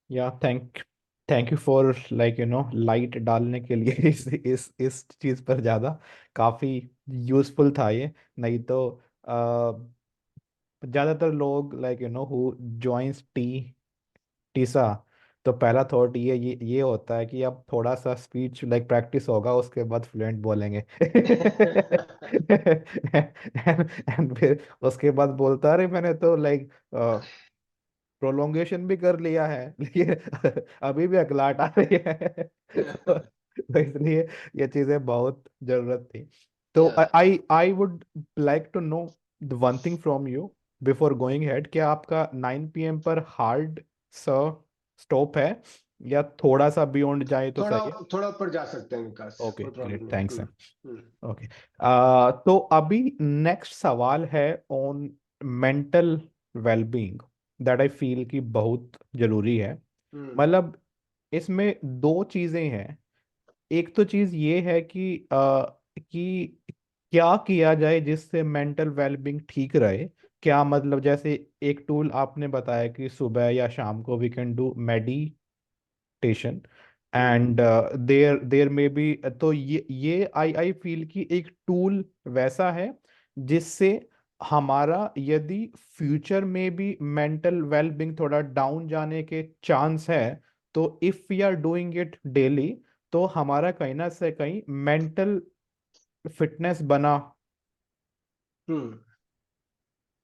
Yeah, thank you for light डालने के लिए इस चीज पर. ज्यादा काफी यूजफुल था ये. नहीं तो ज्यादातर लोग हु जॉइंस टीसा, तो पहला थॉट ये होता है कि अब थोड़ा सा स्पीच प्रैक्टिस होगा, उसके बाद फ्लुएंट बोलेंगे. एंड फिर उसके बाद बोलता, अरे मैंने तो प्रोलोंगेशन भी कर लिया है, लेकिन अभी भी अकलाट आ रही है. तो इसलिए ये चीजें बहुत जरूरत थी. तो I would like to know the one thing from you before going head. क्या आपका 9 PM पर हार्ड स्टॉप है, या थोड़ा सा बियॉन्ड जाए तो सही है? थोड़ा ऊपर जा सकते हैं Vikas. Okay, great, thanks. Okay, Okay. तो अभी नेक्स्ट सवाल है on mental wellbeing, that I feel कि बहुत जरूरी है. मतलब इसमें दो चीजें हैं। एक तो चीज ये है कि क्या किया जाए जिससे मेंटल वेलबींग ठीक रहे। क्या मतलब, जैसे एक टूल आपने बताया कि सुबह या शाम को we can do meditation, and there में बी, तो ये आई फील कि एक टूल वैसा है जिससे हमारा, यदि फ्यूचर में भी मेंटल वेलबींग थोड़ा डाउन जाने के चांस है, तो if we are doing it daily, तो हमारा कहीं ना से कहीं मेंटल फिटनेस बना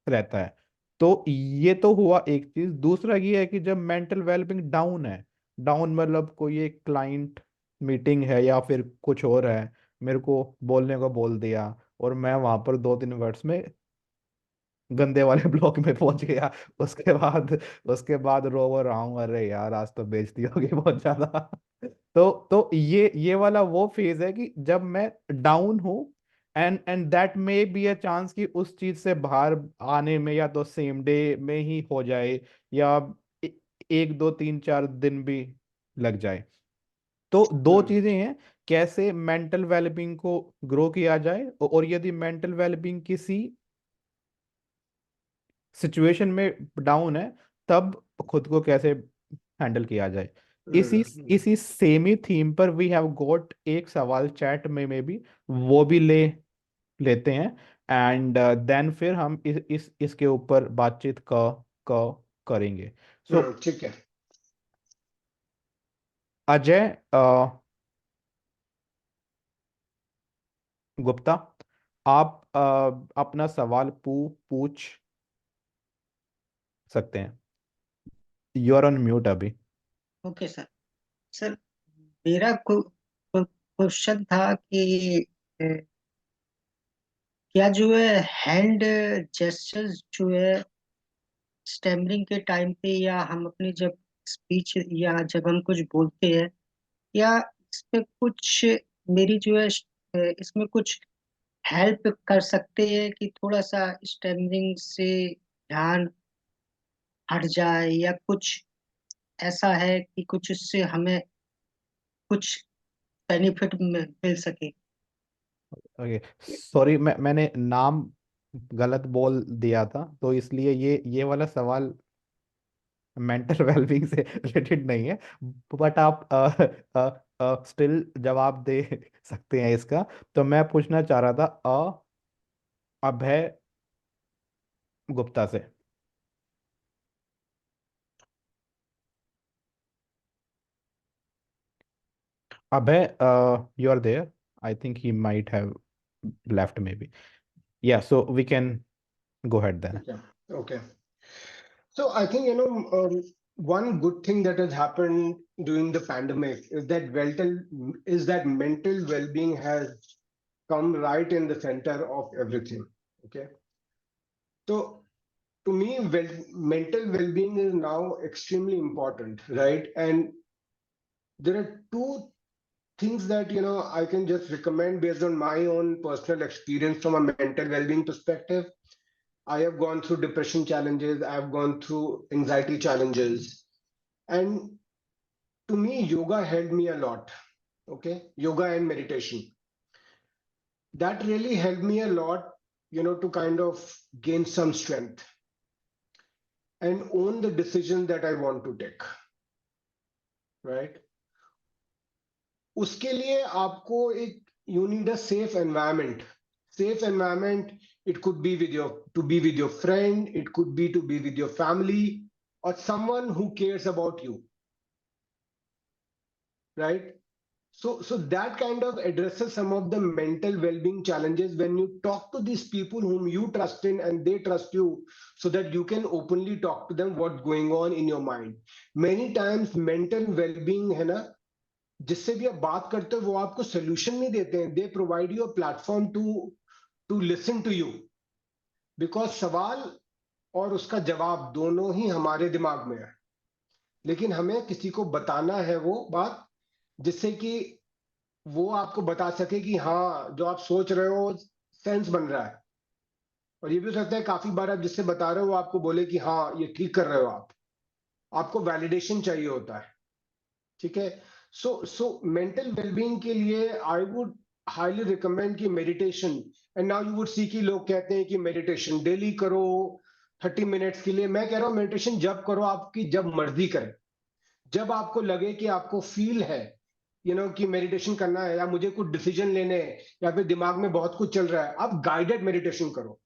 रहता है। तो ये तो हुआ एक चीज। दूसरा ये है कि जब मेंटल वेलबींग डाउन है, डाउन मतलब कोई एक क्लाइंट मीटिंग है या फिर कुछ और है, मेरे को बोलने को बोल दिया और मैं वहां पर 2-3 वर्ड्स में गंदे वाले ब्लॉक में पहुंच गया। उसके बाद रो रहा हूँ, अरे यार आज तो बेइज्जती होगी बहुत ज्यादा। तो ये वाला वो फेज है कि जब मैं डाउन हूँ, and that may be a chance कि उस चीज से बाहर आने में या तो सेम डे में ही हो जाए, या 1-2-3-4 दिन भी लग जाए। तो दो चीजें हैं, कैसे मेंटल वेलबींग को ग्रो किया जाए, और यदि मेंटल वेलबींग किसी सिचुएशन में डाउन है, तब खुद को कैसे हैंडल किया जाए। इसी इसी सेम ही थीम पर वी हैव गॉट एक सवाल चैट में भी, वो भी लेते हैं, एंड देन फिर हम इसके ऊपर बातचीत करेंगे। सो ठीक है। अजय गुप्ता, आप अपना सवाल पूछ सकते हैं। यू आर ऑन म्यूट अभी। Okay sir. सर मेरा क्वेश्चन था कि क्या जो है हैंड जेस्चर्स जो है स्टैमरिंग के टाइम पे, या हम अपनी जब स्पीच या जब हम कुछ बोलते हैं, या इसमें कुछ मेरी जो है इसमें कुछ हेल्प कर सकते हैं कि थोड़ा सा स्टैमरिंग से ध्यान हट जाए, या कुछ ऐसा है कि कुछ इससे हमें कुछ बेनिफिट मिल सके। ओके, सॉरी, मैंने नाम गलत बोल दिया था, तो इसलिए ये वाला सवाल मेंटल वेलबींग से रिलेटेड नहीं है, बट आप स्टिल जवाब दे सकते हैं इसका। तो मैं पूछना चाह रहा था अभय गुप्ता से। Abhay, you are there? I think he might have left maybe. या so we can go ahead then. ठीक है, okay. So I think, one good thing that has happened during the pandemic is that mental well-being has come right in the center of everything. Okay. So to me, mental well-being is now extremely important, right? And there are two things that I can just recommend based on my own personal experience from a mental well-being perspective. I have gone through depression challenges, I have gone through anxiety challenges, and to me, yoga helped me a lot. Okay, yoga and meditation, that really helped me a lot, to kind of gain some strength and own the decision that I want to take, right? उसके लिए आपको एक you need a safe environment. Safe environment, it could be to be with your friend, it could be to be with your family, or someone who cares about you, right? So that kind of addresses some of the mental well-being challenges when you talk to these people whom you trust in and they trust you, so that you can openly talk to them what's going on in your mind. Many times mental well-being है ना, जिससे भी आप बात करते हो वो आपको सोल्यूशन नहीं देते हैं, they provide you a platform to listen to you, because सवाल और उसका जवाब दोनों ही हमारे दिमाग में है, लेकिन हमें किसी को बताना है वो बात, जिससे कि वो आपको बता सके कि हाँ जो आप सोच रहे हो सेंस बन रहा है। और ये भी हो सकता है काफी बार आप जिससे बता रहे हो वो आपको बोले कि हाँ ये ठीक कर रहे हो आप। आपको वैलिडेशन चाहिए होता है, ठीक है। सो मेंटल वेलबींग के लिए आई वुड हाईली रिकमेंड कि meditation, and now you would see कि लोग कहते हैं कि मेडिटेशन डेली करो 30 मिनट्स के लिए। मैं कह रहा हूं मेडिटेशन जब करो, आपकी जब मर्जी करें, जब आपको लगे कि आपको फील है कि मेडिटेशन करना है, या मुझे कुछ डिसीजन लेने हैं, या फिर दिमाग में बहुत कुछ चल रहा है, आप गाइडेड मेडिटेशन करो।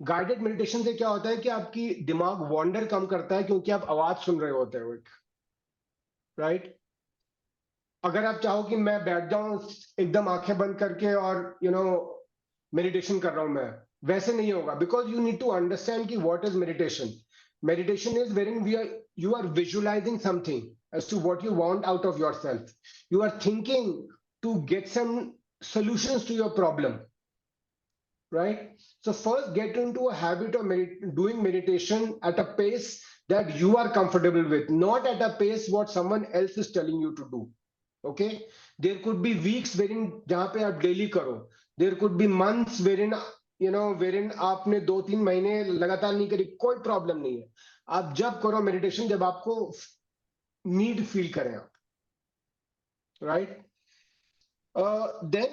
गाइडेड मेडिटेशन से क्या होता है कि आपकी दिमाग वॉन्डर कम करता है, क्योंकि आप आवाज सुन रहे होते हो, राइट। अगर आप चाहो कि मैं बैठ जाऊं एकदम आंखें बंद करके और मेडिटेशन कर रहा हूं मैं, वैसे नहीं होगा, because you need to understand कि what is meditation. Meditation is wherein we are you are visualizing something as to what you want out of yourself. You are thinking to get some solutions to your problem, right? So first get into a habit of doing meditation at a pace that you are comfortable with, not at a pace what someone else is telling you to do. Okay, there could be weeks wherein जहां पे आप डेली करो, there could be months wherein wherein आपने 2-3 महीने लगातार नहीं करी, कोई प्रॉब्लम नहीं है। आप जब करो मेडिटेशन जब आपको नीड फील करें आप, right. Then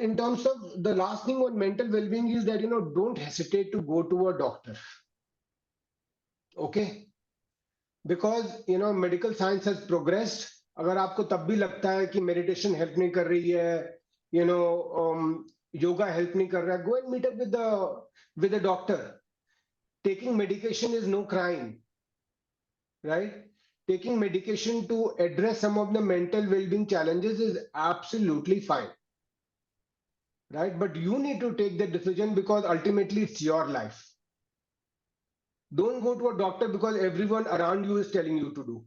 in terms of the last thing on mental well-being is that don't hesitate to go to a doctor, okay, because medical science has progressed. अगर आपको तब भी लगता है कि मेडिटेशन हेल्प नहीं कर रही है, योगा हेल्प नहीं कर रहा है, go and meet up with a doctor. Taking medication is no crime, right? Taking medication to address some of the mental well-being challenges is absolutely fine, right? But you need to take the decision because ultimately it's your life. Don't go to a doctor because everyone around you is telling you to do.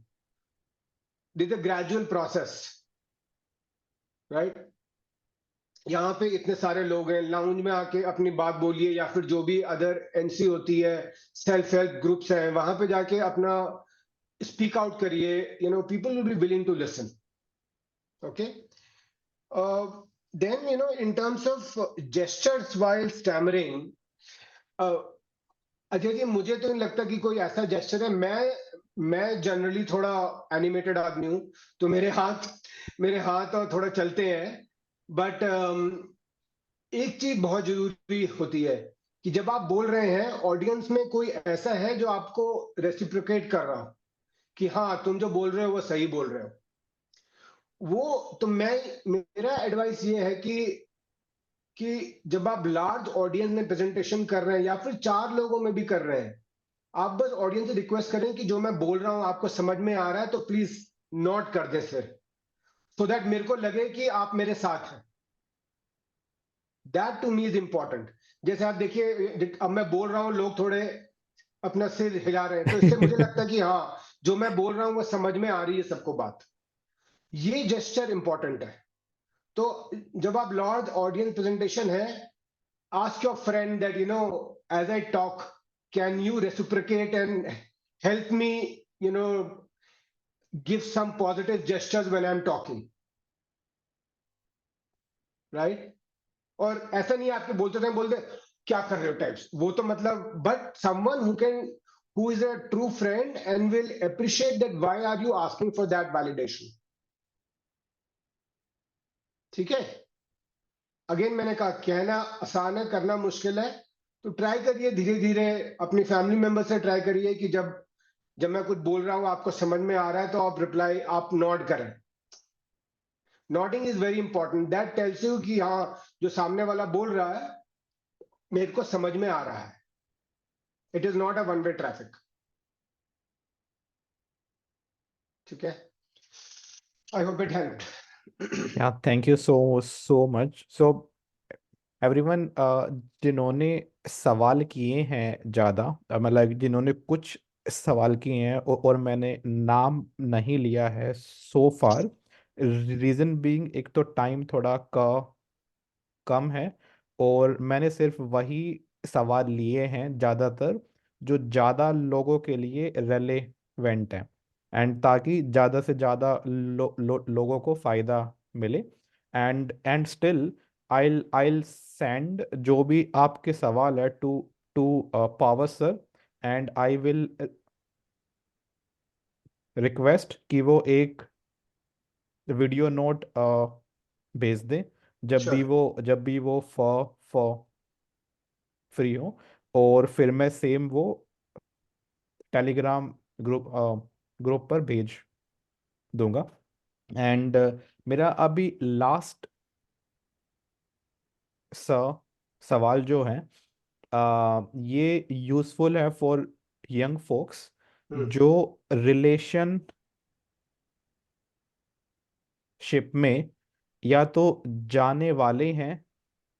There's a gradual process, right? यहाँ पे इतने सारे लोग हैं, लाउंज में आके अपनी बात बोलिए, या फिर जो भी अदर एनसी होती है, सेल्फ हेल्प ग्रुप्स हैं, वहां पे जाके अपना स्पीक आउट करिए, people will be willing to listen, okay. Then in terms of gestures while stammering, Ajay ji मुझे तो नहीं लगता कि कोई ऐसा जेस्चर है। मैं जनरली थोड़ा एनिमेटेड आदमी हूं, तो मेरे हाथ और थोड़ा चलते हैं, बट एक चीज बहुत जरूरी होती है कि जब आप बोल रहे हैं ऑडियंस में कोई ऐसा है जो आपको रेसिप्रोकेट कर रहा हो कि हाँ तुम जो बोल रहे हो वो सही बोल रहे हो, वो तो मेरा एडवाइस ये है कि जब आप लार्ज ऑडियंस में प्रेजेंटेशन कर रहे हैं या फिर 4 लोगों में भी कर रहे हैं, आप बस ऑडियंस से रिक्वेस्ट करें कि जो मैं बोल रहा हूं आपको समझ में आ रहा है, तो प्लीज नोट कर दें सर, सो दैट मेरे को लगे कि आप मेरे साथ हैं। That to me is important. जैसे आप देखिए अब मैं बोल रहा हूं, लोग थोड़े अपना सिर हिला रहे हैं, तो इससे मुझे लगता है कि हाँ जो मैं बोल रहा हूं वो समझ में आ रही है सबको बात। ये जेस्चर इंपॉर्टेंट है। तो जब आप लार्ज ऑडियंस प्रेजेंटेशन है, ask your friend that as I talk, can you reciprocate and help me give some positive gestures when I'm talking, right? और ऐसा नहीं है आपके बोलते टाइम बोल दे क्या कर रहे हो टाइप्स, वो तो मतलब, but someone who is a true friend and will appreciate that why are you asking for that validation, ठीक है। अगेन मैंने कहा कहना आसान है, करना मुश्किल है, तो ट्राई करिए धीरे धीरे, अपनी फैमिली मेंबर से ट्राई करिए कि जब मैं कुछ बोल रहा हूं आपको समझ में आ रहा है तो आप नॉड करें। Nodding is very important, that tells you कि हाँ जो सामने वाला बोल रहा है मेरे को समझ में आ रहा है। It is not a one way traffic, ठीक है। I hope it helped. Yeah, thank you so much. So everyone, जिन्होंने सवाल किए हैं ज़्यादा, मतलब जिन्होंने कुछ सवाल किए हैं और मैंने नाम नहीं लिया है सो फार, रीज़न बीइंग एक तो टाइम थोड़ा कम है, और मैंने सिर्फ वही सवाल लिए हैं ज़्यादातर जो ज़्यादा लोगों के लिए रेलेवेंट हैं, एंड ताकि ज़्यादा से ज़्यादा लोगों को फ़ायदा मिले। एंड स्टिल I'll सेंड जो भी आपके सवाल है to power sir, and I will request कि वो एक वीडियो नोट भेज दें Sure. जब भी वो फॉर फ्री हो, और फिर मैं सेम वो टेलीग्राम ग्रुप पर भेज दूंगा। एंड मेरा अभी लास्ट सवाल जो है, ये यूज़फुल है फॉर यंग फोक्स Hmm. जो रिलेशनशिप में या तो जाने वाले हैं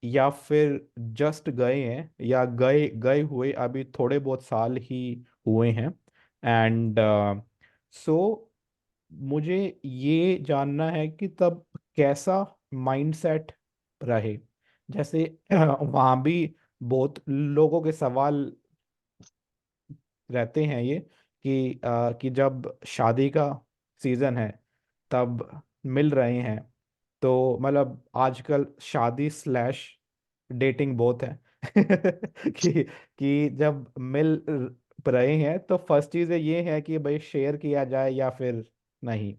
या फिर जस्ट गए हैं या गए गए हुए अभी थोड़े बहुत साल ही हुए हैं। एंड सो मुझे ये जानना है कि तब कैसा माइंडसेट रहे। जैसे वहाँ भी बहुत लोगों के सवाल रहते हैं ये कि जब शादी का सीजन है तब मिल रहे हैं, तो मतलब आजकल शादी स्लैश डेटिंग बहुत है कि जब मिल रहे हैं तो फर्स्ट चीज़ ये है कि भाई शेयर किया जाए या फिर नहीं,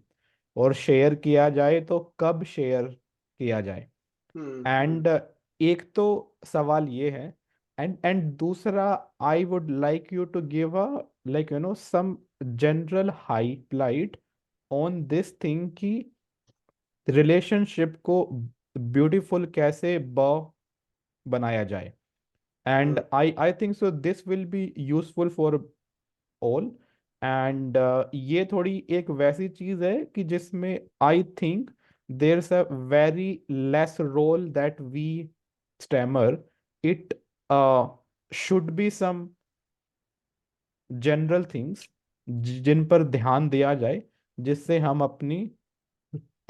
और शेयर किया जाए तो कब शेयर किया जाए। Hmm. एंड एक तो सवाल ये है, एंड दूसरा, I would like you to give a like some general highlight on this thing कि रिलेशनशिप को ब्यूटीफुल कैसे बनाया जाए। And Hmm. I think so this will be useful for all. And ये थोड़ी एक वैसी चीज है कि जिसमें I think there is a very less role that we stammer it should be some general things जिन पर ध्यान दिया जाए, जिससे हम अपनी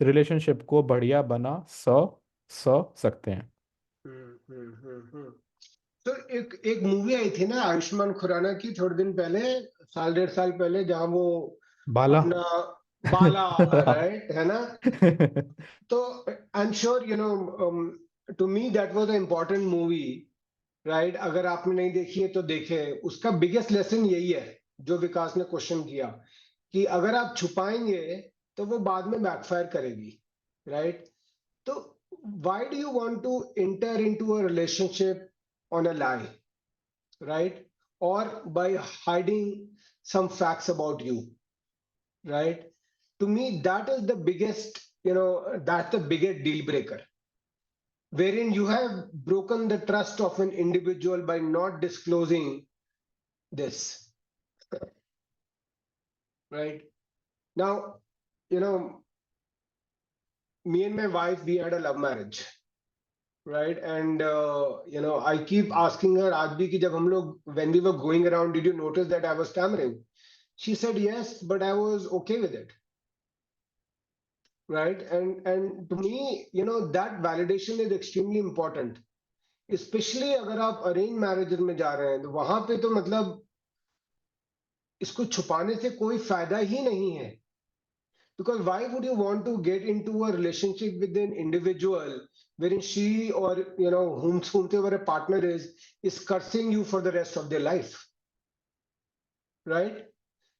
रिलेशनशिप को बढ़िया बना सकते हैं। Hmm. तो एक मूवी आई थी ना आयुष्मान खुराना की थोड़े दिन पहले, साल डेढ़ साल पहले, जहां वो बाला अपना बाला, राइट, है ना? तो I am sure to me that was a important movie, right? अगर आपने नहीं देखी है तो देखे। उसका बिगेस्ट लेसन यही है जो विकास ने क्वेश्चन किया, कि अगर आप छुपाएंगे तो वो बाद में बैकफायर करेगी, राइट? तो why do you want to enter into a relationship on a lie, right? Or by hiding some facts about you, right? To me, that is the biggest, that's the biggest deal breaker, wherein you have broken the trust of an individual by not disclosing this, right? Now, you know, me and my wife, we had a love marriage, right? And I keep asking her, आज भी कि जब हम लोग, when we were going around, did you notice that I was stammering? She said yes, but I was okay with it, right? And to me, that validation is extremely important, especially अगर आप अरेंज मैरिज में जा रहे हैं, तो वहां पे तो मतलब इसको छुपाने से कोई फायदा ही नहीं है। Because why would you want to get into a relationship with an individual wherein she, or whomsoever a partner is cursing you for the rest of their life, right?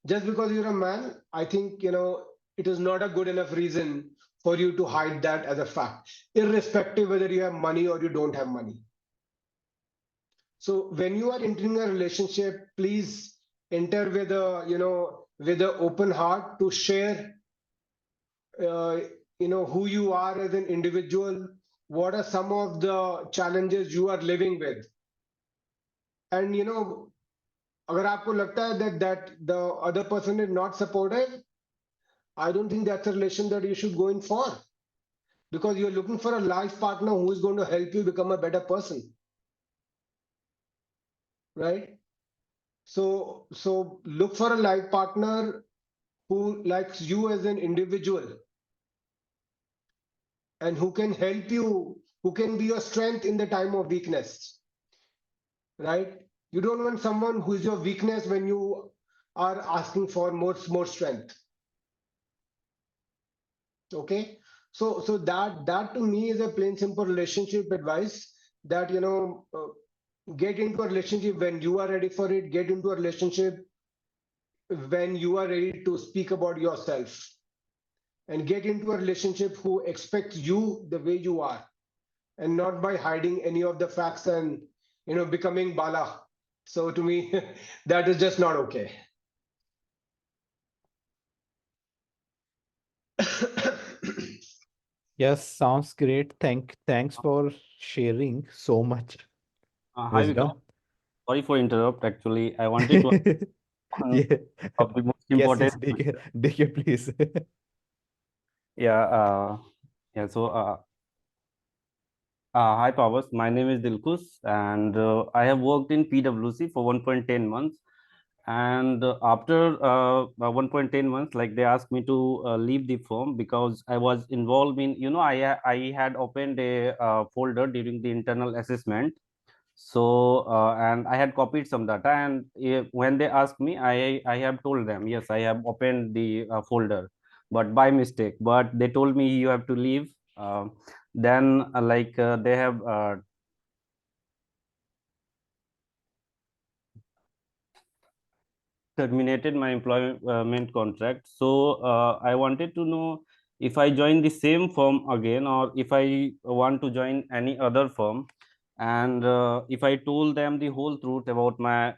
Just because you're a man, I think it is not a good enough reason for you to hide that as a fact, irrespective whether you have money or you don't have money. So when you are entering a relationship, please enter with a with an open heart to share who you are as an individual, what are some of the challenges you are living with, and agar aapko lagta hai that the other person is not supportive, I don't think that's a relation that you should go in for, because you're looking for a life partner who is going to help you become a better person, right? So look for a life partner who likes you as an individual and who can help you, who can be your strength in the time of weakness, right? You don't want someone who is your weakness when you are asking for more strength. Okay, so that to me is a plain simple relationship advice, that get into a relationship when you are ready for it. Get into a relationship when you are ready to speak about yourself and get into a relationship who expects you the way you are and not by hiding any of the facts and becoming bala. So to me, that is just not okay. Yes, sounds great. Thanks for sharing so much Hi, Vikram. wisdom. Sorry for interrupt. Actually, I wanted to one Yeah. of the most Yes, important yes, DK, please. yeah yeah so hi Pavas, my name is Dilkus, and I have worked in PwC for 1.10 months. And after 1.10 months, like they asked me to leave the firm because I was involved in, I had opened a folder during the internal assessment. So and I had copied some data, and when they asked me, I have told them, yes, I have opened the folder, but by mistake. But they told me you have to leave. Then they have terminated my employment contract. So I wanted to know if I join the same firm again, or if I want to join any other firm. And if I told them the whole truth about my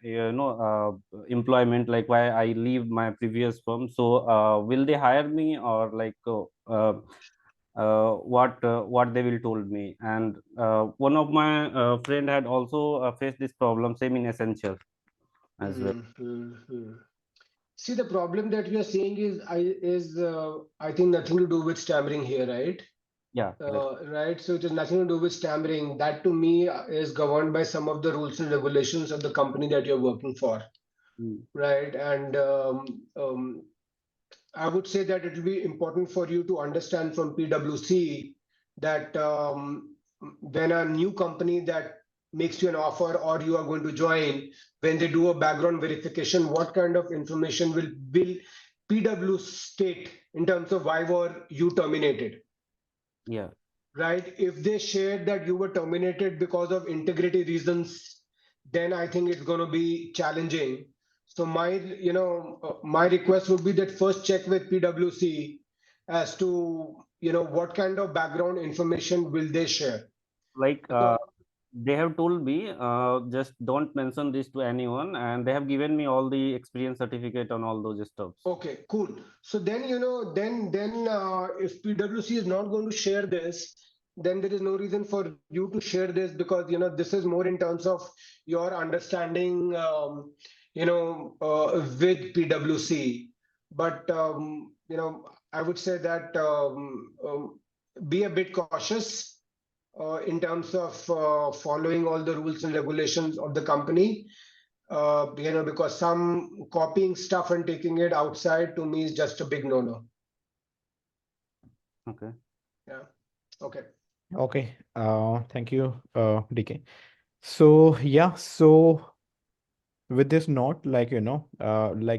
employment, like why I leave my previous firm, so will they hire me, or what they will told me? And one of my friend had also faced this problem, same in Essential as well. Mhm. See, the problem that we are seeing I think nothing to do with stammering here, right? Yeah, correct. Right. So it has nothing to do with stammering. That to me is governed by some of the rules and regulations of the company that you're working for, Mm. right? And I would say that it will be important for you to understand from PwC that when a new company that makes you an offer or you are going to join, when they do a background verification, what kind of information will PW state in terms of why were you terminated? Yeah. Right? If they shared that you were terminated because of integrity reasons, then I think it's going to be challenging. So my request would be that first check with PwC as to what kind of background information will they share. like Because they have told me, just don't mention this to anyone, and they have given me all the experience certificate on all those stuffs. okay, cool. So then if PwC is not going to share this, then there is no reason for you to share this because this is more in terms of your understanding, with PwC. But I would say that be a bit cautious in terms of following all the rules and regulations of the company, because some copying stuff and taking it outside to me is just a big no-no. Okay. Yeah. Okay. Okay. Thank you, DK. So yeah, so with this note, like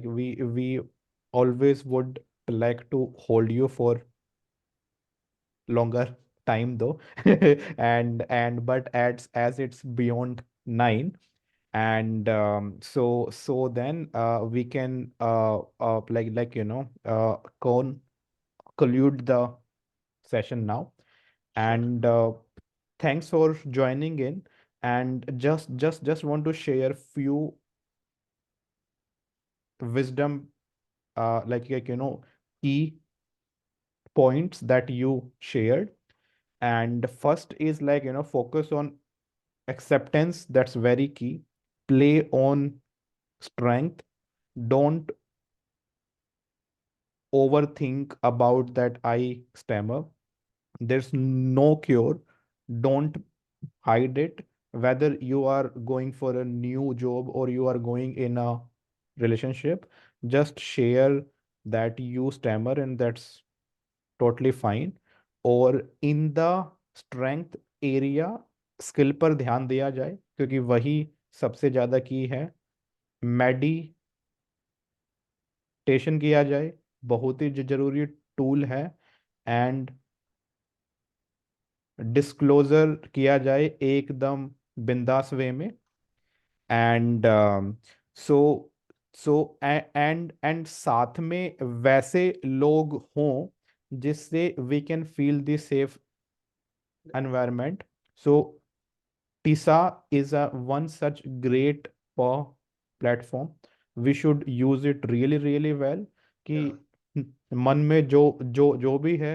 we always would like to hold you for longer time though, and but as it's beyond 9, and so then we can conclude the session now. Sure. And thanks for joining in, and just want to share few wisdom, key points that you shared. And first is focus on acceptance. That's very key. Play on strength. Don't overthink about that I stammer. There's no cure. Don't hide it. Whether you are going for a new job or you are going in a relationship, just share that you stammer, and that's totally fine. और in the strength area skill पर ध्यान दिया जाए, क्योंकि वही सबसे ज़्यादा की है। मेडिटेशन किया जाए, बहुत ही ज़रूरी टूल है। एंड डिस्क्लोजर किया जाए एकदम बिंदास वे में। एंड सो सो एंड साथ में वैसे लोग हों जिससे we can feel the safe environment. So TISA is a one such great platform. We should use it really really well कि मन में जो भी है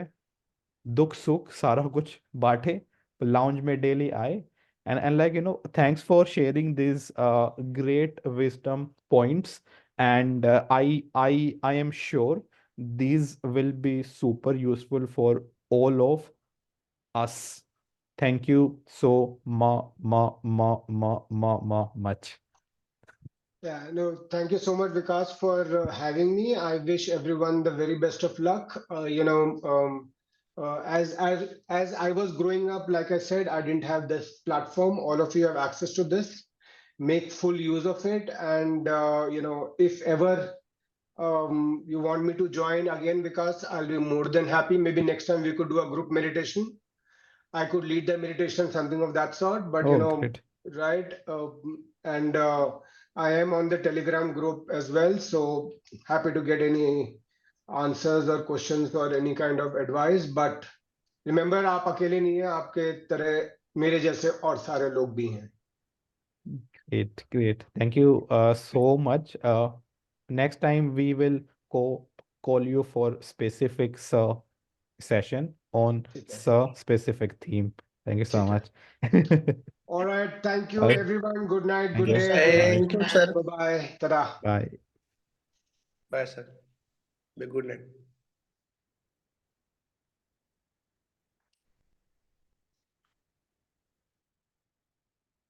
दुख सुख सारा कुछ बांटे लाउंज में डेली आए and like thanks for sharing these great wisdom points and I am sure these will be super useful for all of us. Thank you so much. Yeah, no, thank you so much, Vikas, for having me. I wish everyone the very best of luck. As I was growing up, like I said, I didn't have this platform. All of you have access to this. Make full use of it, and if ever you want me to join again, Vikas, I'll be more than happy. Maybe next time we could do a group meditation. I could lead the meditation, something of that sort. But Oh, great. right, and I am on the Telegram group as well. So happy to get any answers or questions or any kind of advice. But remember, आप अकेले नहीं हैं, आपके तरह मेरे जैसे और सारे लोग भी हैं. Great. Thank you so much. Next time we will call you for specific session on ठीक है. specific theme. Thank you so ठीक है. much. All right, thank you Okay. everyone. Good night, Thank good you. day. Thank you, sir. Bye bye. Ta-da. Bye. Bye, sir. Good night.